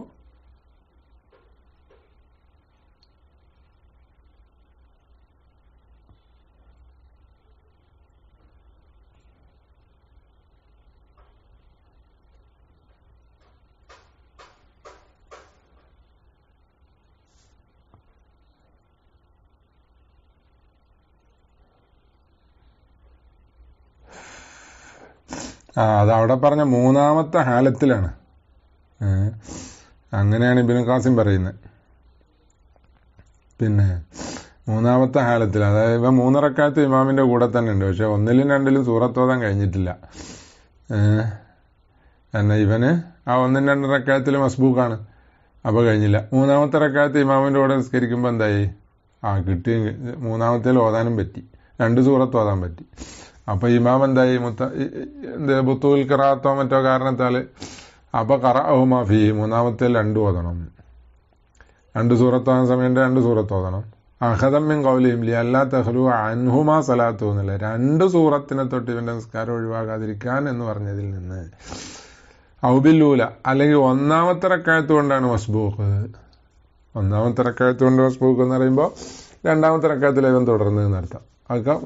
അതവിടെ പറഞ്ഞ 3-ാമത്തെ ഹാലത്തിലാണ്. അങ്ങനെയാണ് ഇബ്നു ഖാസിം പറയുന്നത്. പിന്നെ 3-ാമത്തെ ഹാലത്തിൽ, അതായത് ഇവ 3 റക്അത്ത് ഇമാമിന്റെ കൂടെ തന്നെ ഉണ്ട്, പക്ഷെ 1-ലും 2-ലും സൂറത്ത് ഓതാൻ കഴിഞ്ഞിട്ടില്ല. എന്നാൽ ഇവന് ആ 1-ഉം 2-ഉം റക്അത്തിൽ മസ്ബൂക്കാണ്, അപ്പൊ കഴിഞ്ഞില്ല. 3-ാമത്തെ റക്അത്ത് ഇമാമിന്റെ കൂടെ നിസ്കരിക്കുമ്പോ എന്തായി, കിട്ടി, 3-ാമത്തേൽ ഓതാനും പറ്റി, 2 സൂറത്ത് ഓതാൻ പറ്റി. അപ്പൊ ഇമാം എന്തായി, ബുത്തൂൽ ഖിറാഅത്തോ മറ്റോ കാരണത്താല് അപ്പൊ ഖറഅഹുമാ ഫീ, 3-ാമത്തേൽ 2 ഓതണം, 2 സൂറത്ത് ഓതാൻ സമയം 2 സൂറത്ത് ഓതണം. അഖദൻ മിൻ ഖൗലിഹിം ലിഅല്ലാ തഖ്ലുവ അൻഹുമാ സലാത്തുഹു എന്നല്ല, 2 സൂറത്തിനെ തൊട്ട് ഇവന്റെ നിസ്കാരം ഒഴിവാകാതിരിക്കാൻ എന്ന് പറഞ്ഞതിൽ നിന്ന്. ഔ ബില്ലൂല, അല്ലെങ്കിൽ 1-ാമത്തെ റക്അത്ത് കൊണ്ടാണ് മസ്ബൂഖ്. 1-ാമത്തെ റക്അത്ത് കൊണ്ട് മസ്ബൂഖ് എന്ന് പറയുമ്പോൾ 2-ാമത്തെ റക്അത്തിൽ ഇവൻ തുടർന്ന് എന്നർത്ഥം.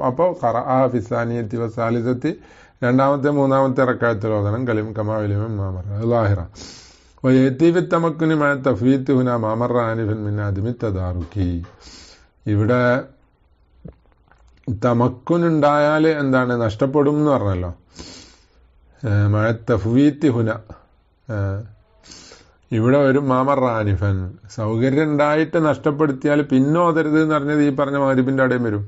അപ്പൊ ഖറഅ ഫിസാനിയത്തി വസാലിസത്തി, 2-ാമത്തെ 3-ാമത്തെ റക്അത്തിൽ ഓതണം കലിം കമാ ഉലിമ മിമ്മാ മറ ളാഹിറ. വയതി ഫി തമക്കുനി മഅ തഫ്വീത്ത് ഹുനാ മാ മറ ആനിഫൻ മിൻ അദ്മി തദാറുകി. ഇവിടെ തമക്കുനുണ്ടായാൽ എന്താണ് നഷ്ടപ്പെടും എന്ന് പറഞ്ഞല്ലോ. മഅ തഫ്വീത്ത് ഹുന, ഇവിടെ ഒരു മാമർ ആനിഫൻ, സൗകര്യം ഉണ്ടായിട്ട് നഷ്ടപ്പെടുത്തിയാൽ പിന്നെ ഓതരുത് എന്ന് പറഞ്ഞത് ഈ പറഞ്ഞ മഗ്രിബിന്റെ അവിടെയും വരും.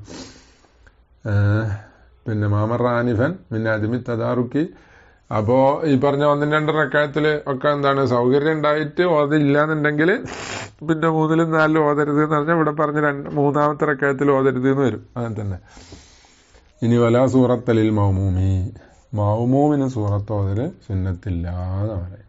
പിന്നെ മാമർ ആനിഫൻ പിന്നെ അദ്മി തദാറുക്കി. അപ്പോ ഈ പറഞ്ഞ 1-ഉം 2-ഉം റക്അത്തിൽ ഒക്കെ എന്താണ് സൗകര്യം ഉണ്ടായിട്ട് ഓതില്ലാന്നുണ്ടെങ്കിൽ പിന്നെ 3-ലും 4-ലും ഓതരുത് എന്ന് പറഞ്ഞാൽ ഇവിടെ പറഞ്ഞ 3-ാമത്തെ റക്അത്തിൽ ഓതരുത് എന്ന് വരും. അങ്ങനെ തന്നെ. ഇനി വലാ സൂറത്തലിൽ മൗമൂമി, മൗമൂമിന് സൂറത്ത് ഓതല് സുന്നത്തില്ല എന്ന് പറയും.